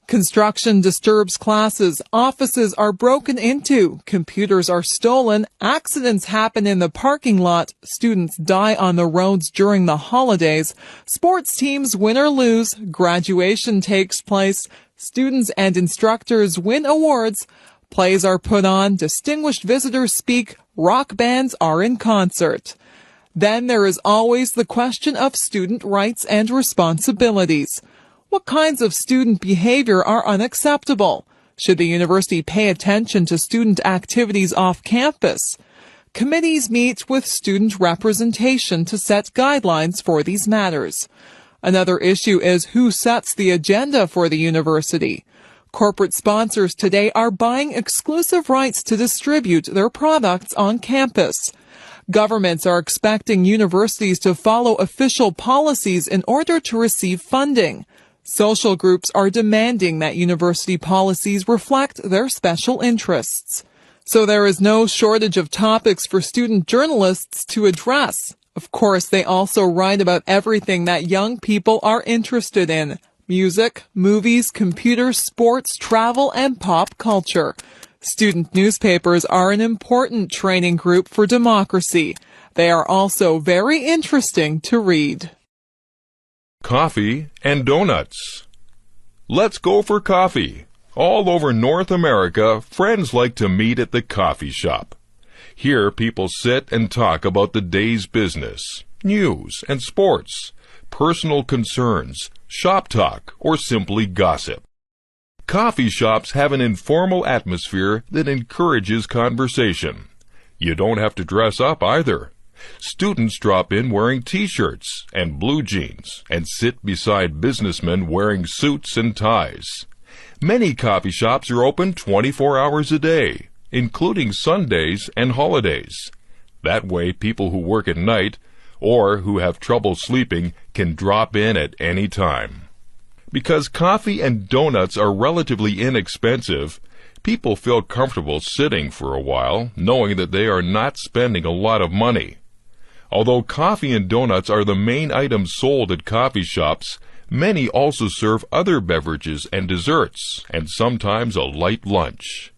Construction disturbs classes, offices are broken into, computers are stolen, accidents happen in the parking lot, students die on the roads during the holidays, sports teams win or lose, graduation takes place, students and instructors win awards, plays are put on, distinguished visitors speak, rock bands are in concert. Then there is always the question of student rights and responsibilities. What kinds of student behavior are unacceptable? Should the university pay attention to student activities off campus? Committees meet with student representation to set guidelines for these matters. Another issue is who sets the agenda for the university. Corporate sponsors today are buying exclusive rights to distribute their products on campus. Governments are expecting universities to follow official policies in order to receive funding. Social groups are demanding that university policies reflect their special interests. So there is no shortage of topics for student journalists to address. Of course, they also write about everything that young people are interested in: music, movies, computers, sports, travel, and pop culture. Student newspapers are an important training group for democracy. They are also very interesting to read. Coffee and donuts. Let's go for coffee. All over North America, friends like to meet at the coffee shop. Here, people sit and talk about the day's business, news and sports, personal concerns, shop talk, or simply gossip. Coffee shops have an informal atmosphere that encourages conversation. You don't have to dress up either. Students drop in wearing t-shirts and blue jeans and sit beside businessmen wearing suits and ties. Many coffee shops are open 24 hours a day, including Sundays and holidays. That way, people who work at night or who have trouble sleeping can drop in at any time. Because coffee and donuts are relatively inexpensive, people feel comfortable sitting for a while, knowing that they are not spending a lot of money. Although coffee and donuts are the main items sold at coffee shops, many also serve other beverages and desserts, and sometimes a light lunch.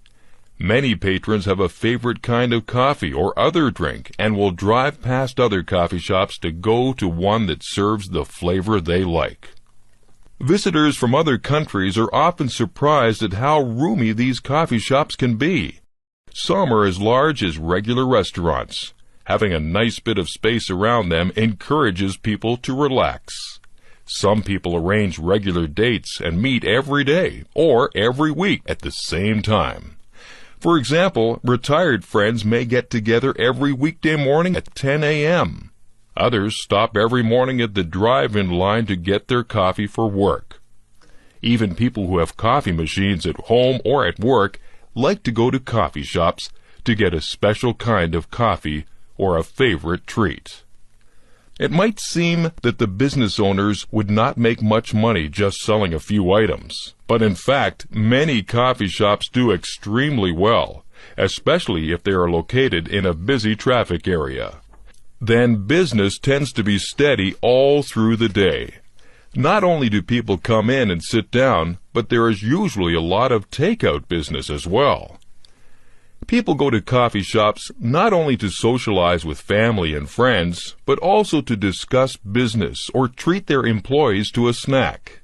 Many patrons have a favorite kind of coffee or other drink and will drive past other coffee shops to go to one that serves the flavor they like. Visitors from other countries are often surprised at how roomy these coffee shops can be. Some are as large as regular restaurants. Having a nice bit of space around them encourages people to relax. Some people arrange regular dates and meet every day or every week at the same time. For example, retired friends may get together every weekday morning at 10 a.m. Others stop every morning at the drive-in line to get their coffee for work. Even people who have coffee machines at home or at work like to go to coffee shops to get a special kind of coffee or a favorite treat. It might seem that the business owners would not make much money just selling a few items, but in fact, many coffee shops do extremely well, especially if they are located in a busy traffic area. Then business tends to be steady all through the day. Not only do people come in and sit down, but there is usually a lot of takeout business as well. People go to coffee shops not only to socialize with family and friends, but also to discuss business or treat their employees to a snack.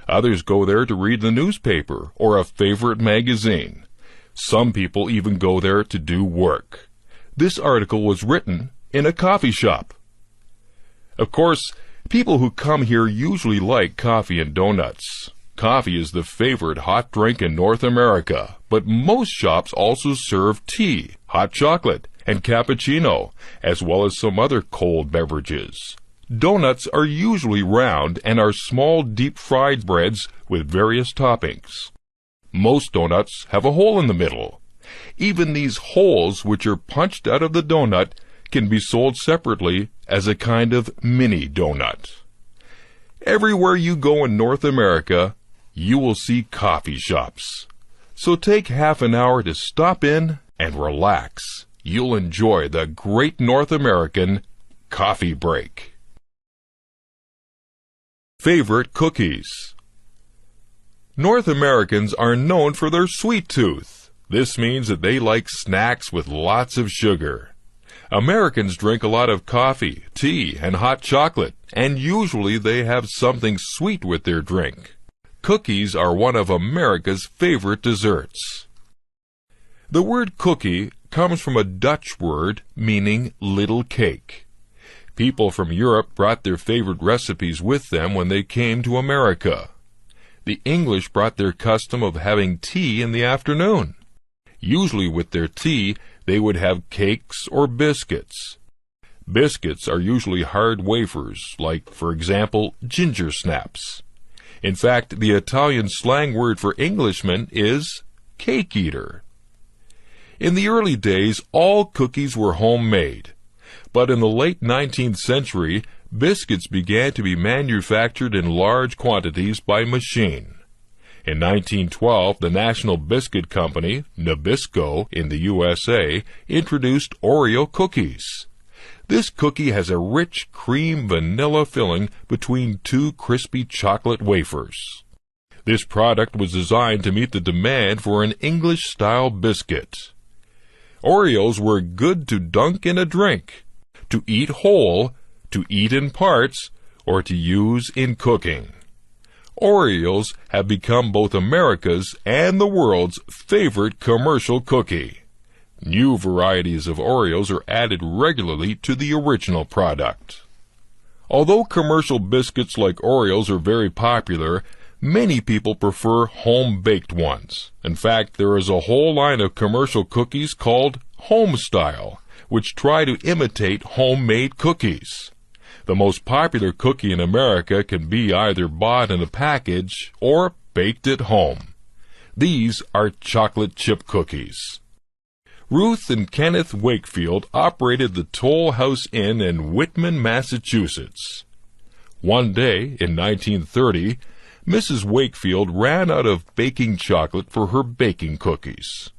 Others go there to read the newspaper or a favorite magazine. Some people even go there to do work. This article was written in a coffee shop. Of course, people who come here usually like coffee and donuts. Coffee is the favorite hot drink in North America, but most shops also serve tea, hot chocolate, and cappuccino, as well as some other cold beverages. Donuts are usually round and are small deep-fried breads with various toppings. Most donuts have a hole in the middle. Even these holes, which are punched out of the donut, can be sold separately as a kind of mini donut. Everywhere you go in North America, you will see coffee shops. So take half an hour to stop in and relax. You'll enjoy the great North American coffee break. Favorite cookies. North Americans are known for their sweet tooth. This means that they like snacks with lots of sugar. Americans drink a lot of coffee, tea, and hot chocolate, and usually they have something sweet with their drink. Cookies are one of America's favorite desserts. The word cookie comes from a Dutch word meaning little cake. People from Europe brought their favorite recipes with them when they came to America. The English brought their custom of having tea in the afternoon. Usually with their tea, they would have cakes or biscuits. Biscuits are usually hard wafers, like, for example, ginger snaps. In fact, the Italian slang word for Englishman is cake eater. In the early days, all cookies were homemade. But in the late 19th century, biscuits began to be manufactured in large quantities by machine. In 1912, the National Biscuit Company, Nabisco, in the USA, introduced Oreo cookies. This cookie has a rich cream vanilla filling between two crispy chocolate wafers. This product was designed to meet the demand for an English-style biscuit. Oreos were good to dunk in a drink, to eat whole, to eat in parts, or to use in cooking. Oreos have become both America's and the world's favorite commercial cookie. New varieties of Oreos are added regularly to the original product. Although commercial biscuits like Oreos are very popular, many people prefer home-baked ones. In fact, there is a whole line of commercial cookies called home-style, which try to imitate homemade cookies. The most popular cookie in America can be either bought in a package or baked at home. These are chocolate chip cookies. Ruth and Kenneth Wakefield operated the Toll House Inn in Whitman, Massachusetts. One day, in 1930, Mrs. Wakefield ran out of baking chocolate for her baking cookies.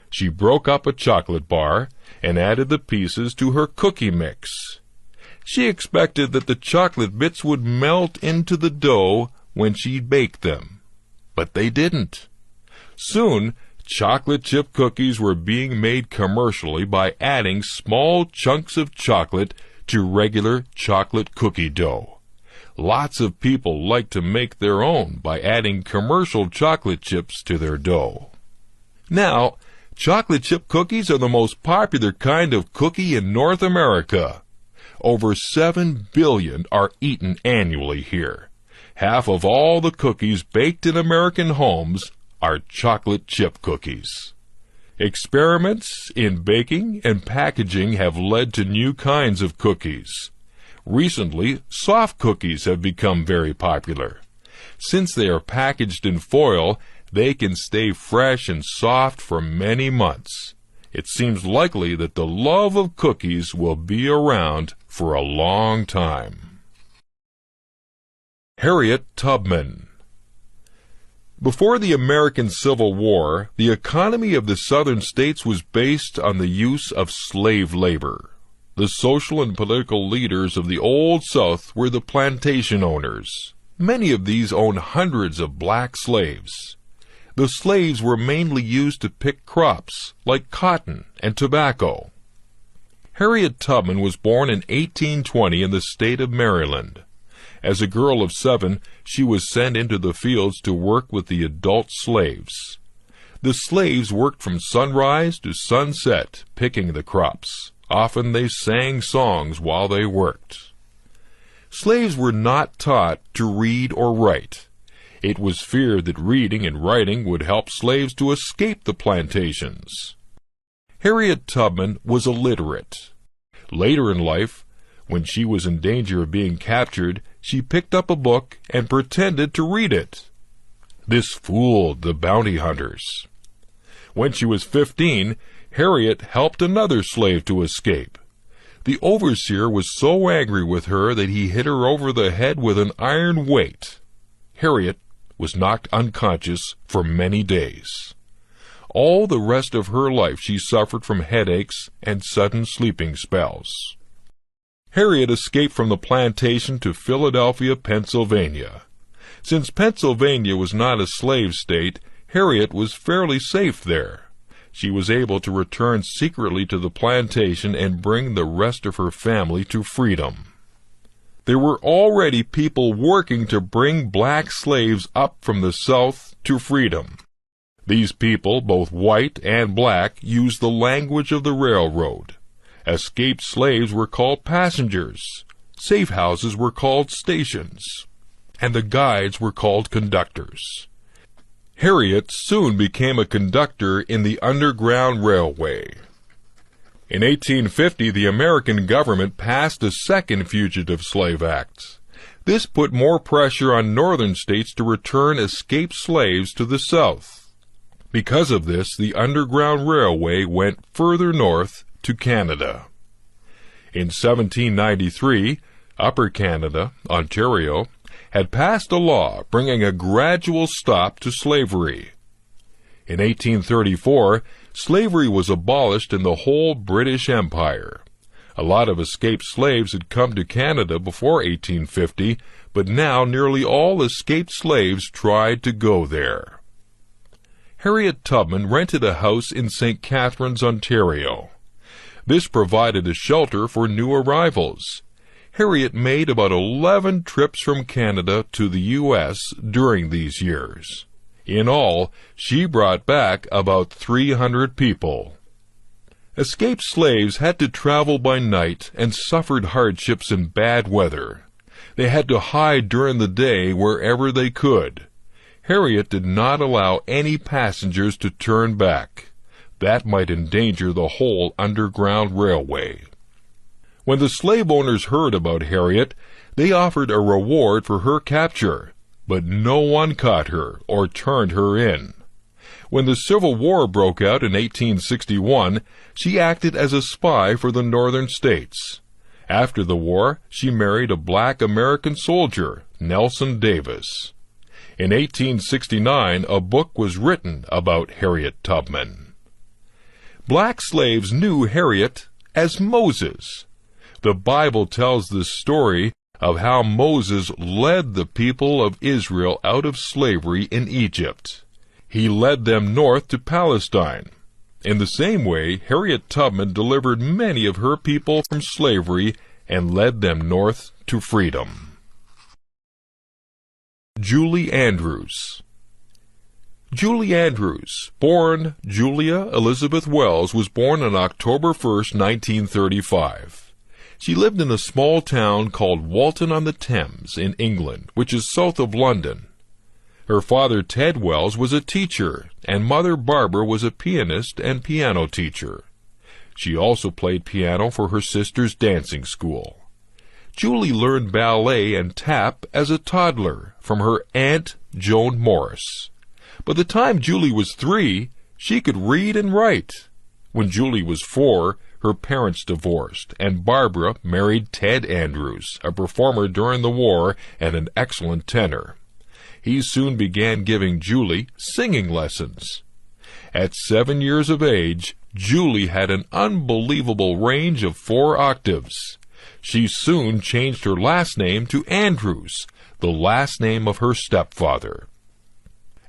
She broke up a chocolate bar and added the pieces to her cookie mix. She expected that the chocolate bits would melt into the dough when she baked them, but they didn't. Soon, chocolate chip cookies were being made commercially by adding small chunks of chocolate to regular chocolate cookie dough. Lots of people like to make their own by adding commercial chocolate chips to their dough. Now, chocolate chip cookies are the most popular kind of cookie in North America. Over 7 billion are eaten annually here. Half of all the cookies baked in American homes are chocolate chip cookies. Experiments in baking and packaging have led to new kinds of cookies. Recently, soft cookies have become very popular. Since they are packaged in foil, they can stay fresh and soft for many months. It seems likely that the love of cookies will be around for a long time. Harriet Tubman. Before the American Civil War, the economy of the southern states was based on the use of slave labor. The social and political leaders of the Old South were the plantation owners. Many of these owned hundreds of black slaves. The slaves were mainly used to pick crops, like cotton and tobacco. Harriet Tubman was born in 1820 in the state of Maryland. As a girl of 7, she was sent into the fields to work with the adult slaves. The slaves worked from sunrise to sunset, picking the crops. Often they sang songs while they worked. Slaves were not taught to read or write. It was feared that reading and writing would help slaves to escape the plantations. Harriet Tubman was illiterate. Later in life, when she was in danger of being captured, she picked up a book and pretended to read it. This fooled the bounty hunters. When she was 15, Harriet helped another slave to escape. The overseer was so angry with her that he hit her over the head with an iron weight. Harriet was knocked unconscious for many days. All the rest of her life she suffered from headaches and sudden sleeping spells. Harriet escaped from the plantation to Philadelphia, Pennsylvania. Since Pennsylvania was not a slave state, Harriet was fairly safe there. She was able to return secretly to the plantation and bring the rest of her family to freedom. There were already people working to bring black slaves up from the South to freedom. These people, both white and black, used the language of the railroad. Escaped slaves were called passengers, safe houses were called stations, and the guides were called conductors. Harriet soon became a conductor in the Underground Railway. In 1850, the American government passed a second Fugitive Slave Act. This put more pressure on northern states to return escaped slaves to the South. Because of this, the Underground Railway went further north to Canada. In 1793, Upper Canada, Ontario, had passed a law bringing a gradual stop to slavery. In 1834, slavery was abolished in the whole British Empire. A lot of escaped slaves had come to Canada before 1850, but now nearly all escaped slaves tried to go there. Harriet Tubman rented a house in St. Catharines, Ontario. This provided a shelter for new arrivals. Harriet made about 11 trips from Canada to the U.S. during these years. In all, she brought back about 300 people. Escaped slaves had to travel by night and suffered hardships in bad weather. They had to hide during the day wherever they could. Harriet did not allow any passengers to turn back. That might endanger the whole Underground Railway. When the slave owners heard about Harriet, they offered a reward for her capture, but no one caught her or turned her in. When the Civil War broke out in 1861, she acted as a spy for the northern states. After the war, she married a black American soldier, Nelson Davis. In 1869, a book was written about Harriet Tubman. Black slaves knew Harriet as Moses. The Bible tells the story of how Moses led the people of Israel out of slavery in Egypt. He led them north to Palestine. In the same way, Harriet Tubman delivered many of her people from slavery and led them north to freedom. Julie Andrews. Julie Andrews, born Julia Elizabeth Wells, was born on October 1, 1935. She lived in a small town called Walton-on-the-Thames in England, which is south of London. Her father, Ted Wells, was a teacher, and mother, Barbara, was a pianist and piano teacher. She also played piano for her sister's dancing school. Julie learned ballet and tap as a toddler from her aunt, Joan Morris. By the time Julie was 3, she could read and write. When Julie was 4, her parents divorced, and Barbara married Ted Andrews, a performer during the war and an excellent tenor. He soon began giving Julie singing lessons. At 7 years of age, Julie had an unbelievable range of 4 octaves. She soon changed her last name to Andrews, the last name of her stepfather.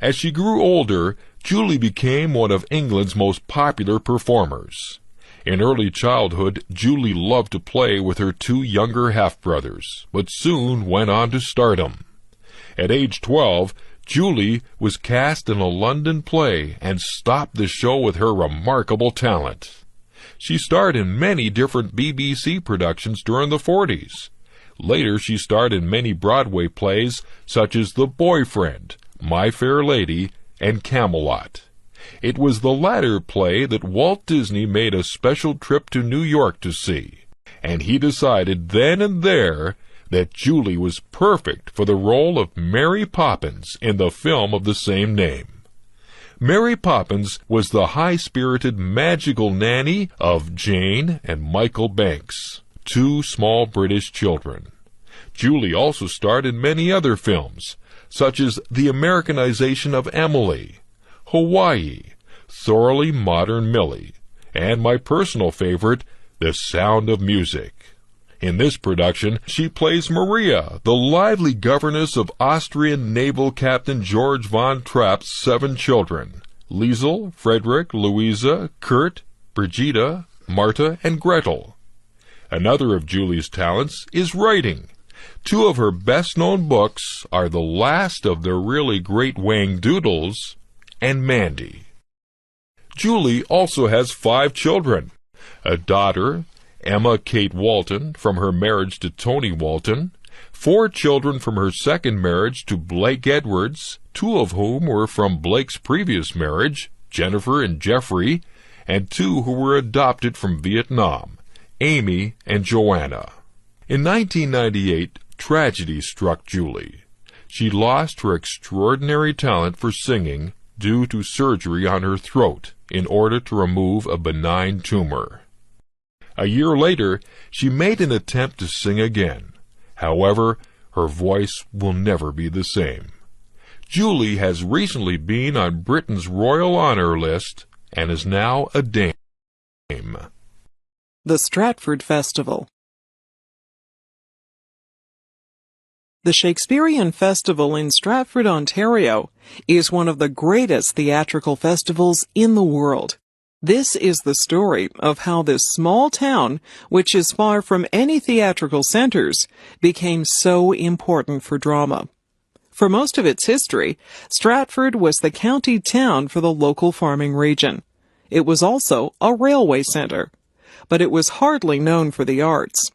As she grew older, Julie became one of England's most popular performers. In early childhood, Julie loved to play with her 2 younger half-brothers, but soon went on to stardom. At age 12, Julie was cast in a London play and stopped the show with her remarkable talent. She starred in many different BBC productions during the 40s. Later, she starred in many Broadway plays such as The Boyfriend, My Fair Lady, and Camelot. It was the latter play that Walt Disney made a special trip to New York to see, and he decided then and there that Julie was perfect for the role of Mary Poppins in the film of the same name. Mary Poppins was the high-spirited magical nanny of Jane and Michael Banks, 2 small British children. Julie also starred in many other films, such as the Americanization of Emily, Hawaii, Thoroughly Modern Millie, and my personal favorite, The Sound of Music. In this production, she plays Maria, the lively governess of Austrian naval captain George von Trapp's 7 children, Liesel, Frederick, Louisa, Kurt, Brigitta, Marta, and Gretel. Another of Julie's talents is writing. 2 of her best-known books are The Last of the Really Great Whangdoodles and Mandy. Julie also has 5 children, a daughter, Emma Kate Walton, from her marriage to Tony Walton, 4 children from her second marriage to Blake Edwards, 2 of whom were from Blake's previous marriage, Jennifer and Jeffrey, and 2 who were adopted from Vietnam, Amy and Joanna. In 1998, tragedy struck Julie. She lost her extraordinary talent for singing due to surgery on her throat in order to remove a benign tumor. A year later, she made an attempt to sing again. However, her voice will never be the same. Julie has recently been on Britain's Royal Honour List and is now a dame. The Stratford Festival. The Shakespearean Festival in Stratford, Ontario, is one of the greatest theatrical festivals in the world. This is the story of how this small town, which is far from any theatrical centers, became so important for drama. For most of its history, Stratford was the county town for the local farming region. It was also a railway center, but it was hardly known for the arts.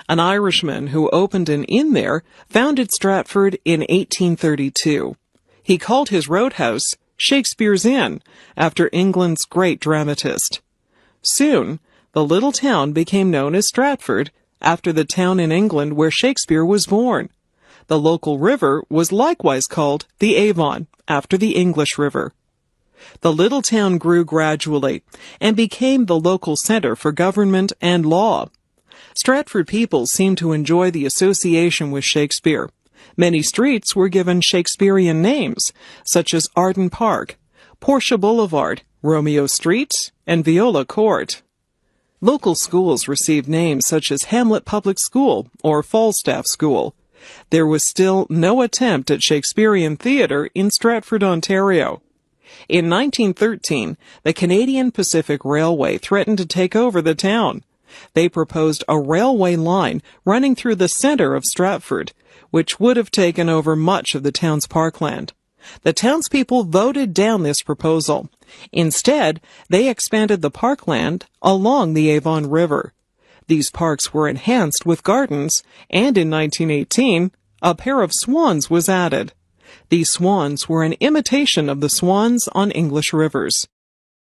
An Irishman who opened an inn there founded Stratford in 1832. He called his roadhouse Shakespeare's Inn, after England's great dramatist. Soon, the little town became known as Stratford, after the town in England where Shakespeare was born. The local river was likewise called the Avon, after the English River. The little town grew gradually and became the local center for government and law. Stratford people seemed to enjoy the association with Shakespeare. Many streets were given Shakespearean names, such as Arden Park, Portia Boulevard, Romeo Street, and Viola Court. Local schools received names such as Hamlet Public School or Falstaff School. There was still no attempt at Shakespearean theatre in Stratford, Ontario. In 1913, the Canadian Pacific Railway threatened to take over the town. They proposed a railway line running through the center of Stratford, which would have taken over much of the town's parkland. The townspeople voted down this proposal. Instead, they expanded the parkland along the Avon River. These parks were enhanced with gardens, and in 1918, a pair of swans was added. These swans were an imitation of the swans on English rivers.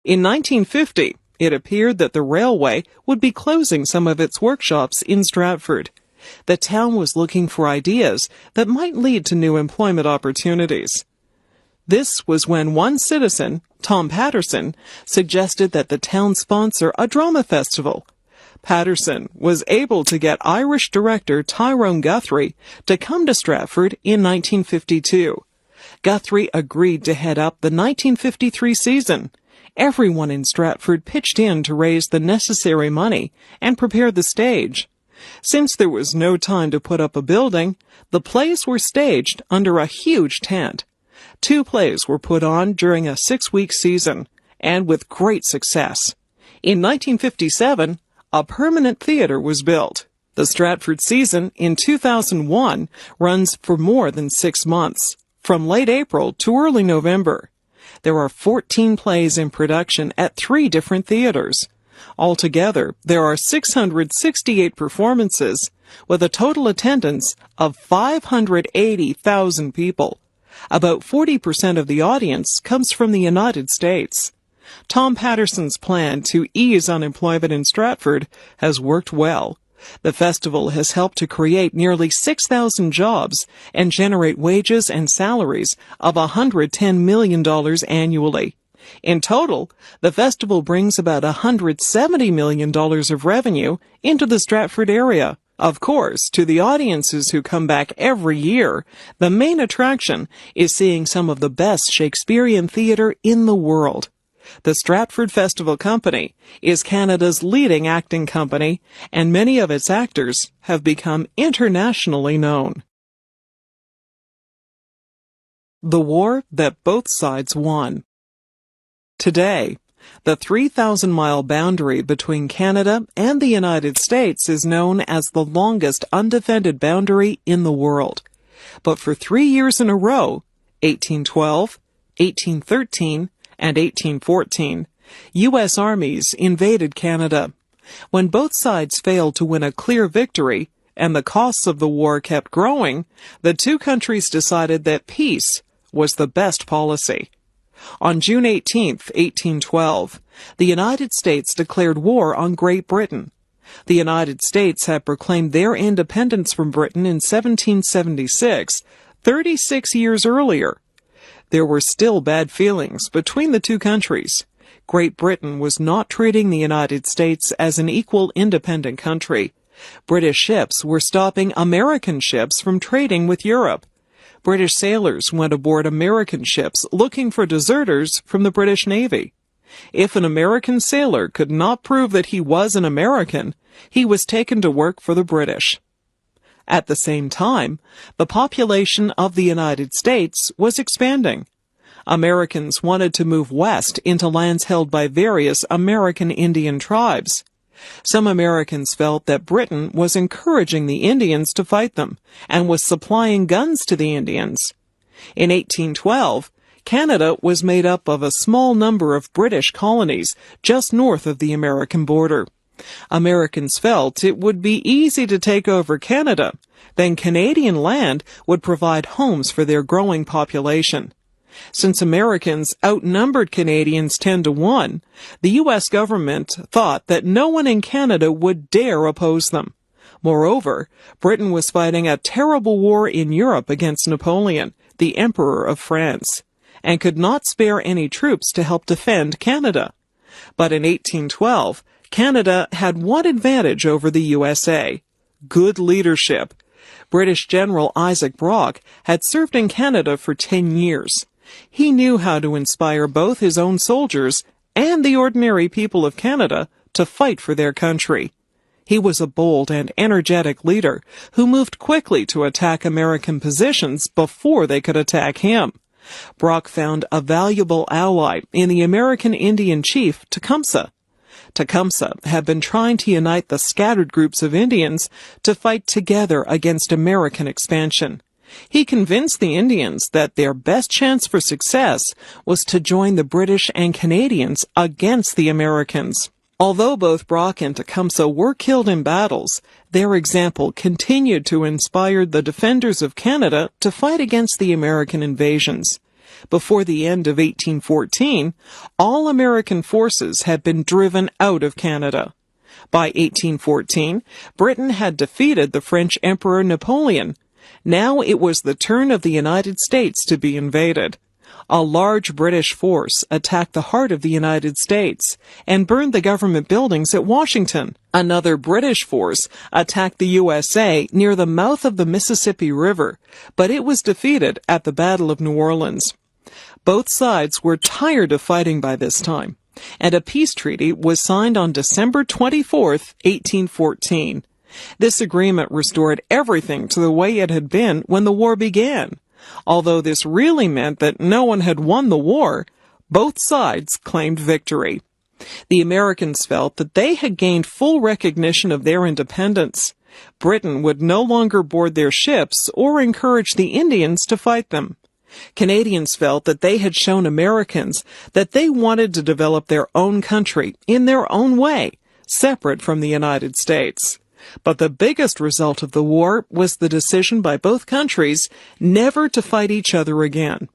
In 1950, it appeared that the railway would be closing some of its workshops in Stratford. The town was looking for ideas that might lead to new employment opportunities. This was when one citizen, Tom Patterson, suggested that the town sponsor a drama festival. Patterson was able to get Irish director Tyrone Guthrie to come to Stratford in 1952. Guthrie agreed to head up the 1953 season. Everyone in Stratford pitched in to raise the necessary money and prepare the stage. Since there was no time to put up a building, the plays were staged under a huge tent. 2 plays were put on during a 6-week season, and with great success. In 1957, a permanent theater was built. The Stratford season in 2001 runs for more than 6 months, from late April to early November. There are 14 plays in production at 3 different theaters. Altogether, there are 668 performances, with a total attendance of 580,000 people. About 40% of the audience comes from the United States. Tom Patterson's plan to ease unemployment in Stratford has worked well. The festival has helped to create nearly 6,000 jobs and generate wages and salaries of $110 million annually. In total, the festival brings about $170 million of revenue into the Stratford area. Of course, to the audiences who come back every year, the main attraction is seeing some of the best Shakespearean theatre in the world. The Stratford Festival Company is Canada's leading acting company, and many of its actors have become internationally known. The war that both sides won. Today, the 3,000-mile boundary between Canada and the United States is known as the longest undefended boundary in the world. But for 3 years in a row, 1812, 1813, and 1814, U.S. armies invaded Canada. When both sides failed to win a clear victory, and the costs of the war kept growing, the two countries decided that peace was the best policy. On June 18, 1812, the United States declared war on Great Britain. The United States had proclaimed their independence from Britain in 1776, 36 years earlier. There were still bad feelings between the two countries. Great Britain was not treating the United States as an equal independent country. British ships were stopping American ships from trading with Europe. British sailors went aboard American ships looking for deserters from the British Navy. If an American sailor could not prove that he was an American, he was taken to work for the British. At the same time, the population of the United States was expanding. Americans wanted to move west into lands held by various American Indian tribes. Some Americans felt that Britain was encouraging the Indians to fight them and was supplying guns to the Indians. In 1812, Canada was made up of a small number of British colonies just north of the American border. Americans felt it would be easy to take over Canada, then Canadian land would provide homes for their growing population. Since Americans outnumbered Canadians 10-1, the U.S. government thought that no one in Canada would dare oppose them. Moreover, Britain was fighting a terrible war in Europe against Napoleon, the Emperor of France, and could not spare any troops to help defend Canada. But in 1812, Canada had one advantage over the USA: good leadership. British General Isaac Brock had served in Canada for 10 years. He knew how to inspire both his own soldiers and the ordinary people of Canada to fight for their country. He was a bold and energetic leader who moved quickly to attack American positions before they could attack him. Brock found a valuable ally in the American Indian chief Tecumseh. Tecumseh had been trying to unite the scattered groups of Indians to fight together against American expansion. He convinced the Indians that their best chance for success was to join the British and Canadians against the Americans. Although both Brock and Tecumseh were killed in battles, their example continued to inspire the defenders of Canada to fight against the American invasions. Before the end of 1814, all American forces had been driven out of Canada. By 1814, Britain had defeated the French Emperor Napoleon. Now it was the turn of the United States to be invaded. A large British force attacked the heart of the United States and burned the government buildings at Washington. Another British force attacked the USA near the mouth of the Mississippi River, but it was defeated at the Battle of New Orleans. Both sides were tired of fighting by this time, and a peace treaty was signed on December 24, 1814. This agreement restored everything to the way it had been when the war began. Although this really meant that no one had won the war, both sides claimed victory. The Americans felt that they had gained full recognition of their independence. Britain would no longer board their ships or encourage the Indians to fight them. Canadians felt that they had shown Americans that they wanted to develop their own country in their own way, separate from the United States. But the biggest result of the war was the decision by both countries never to fight each other again.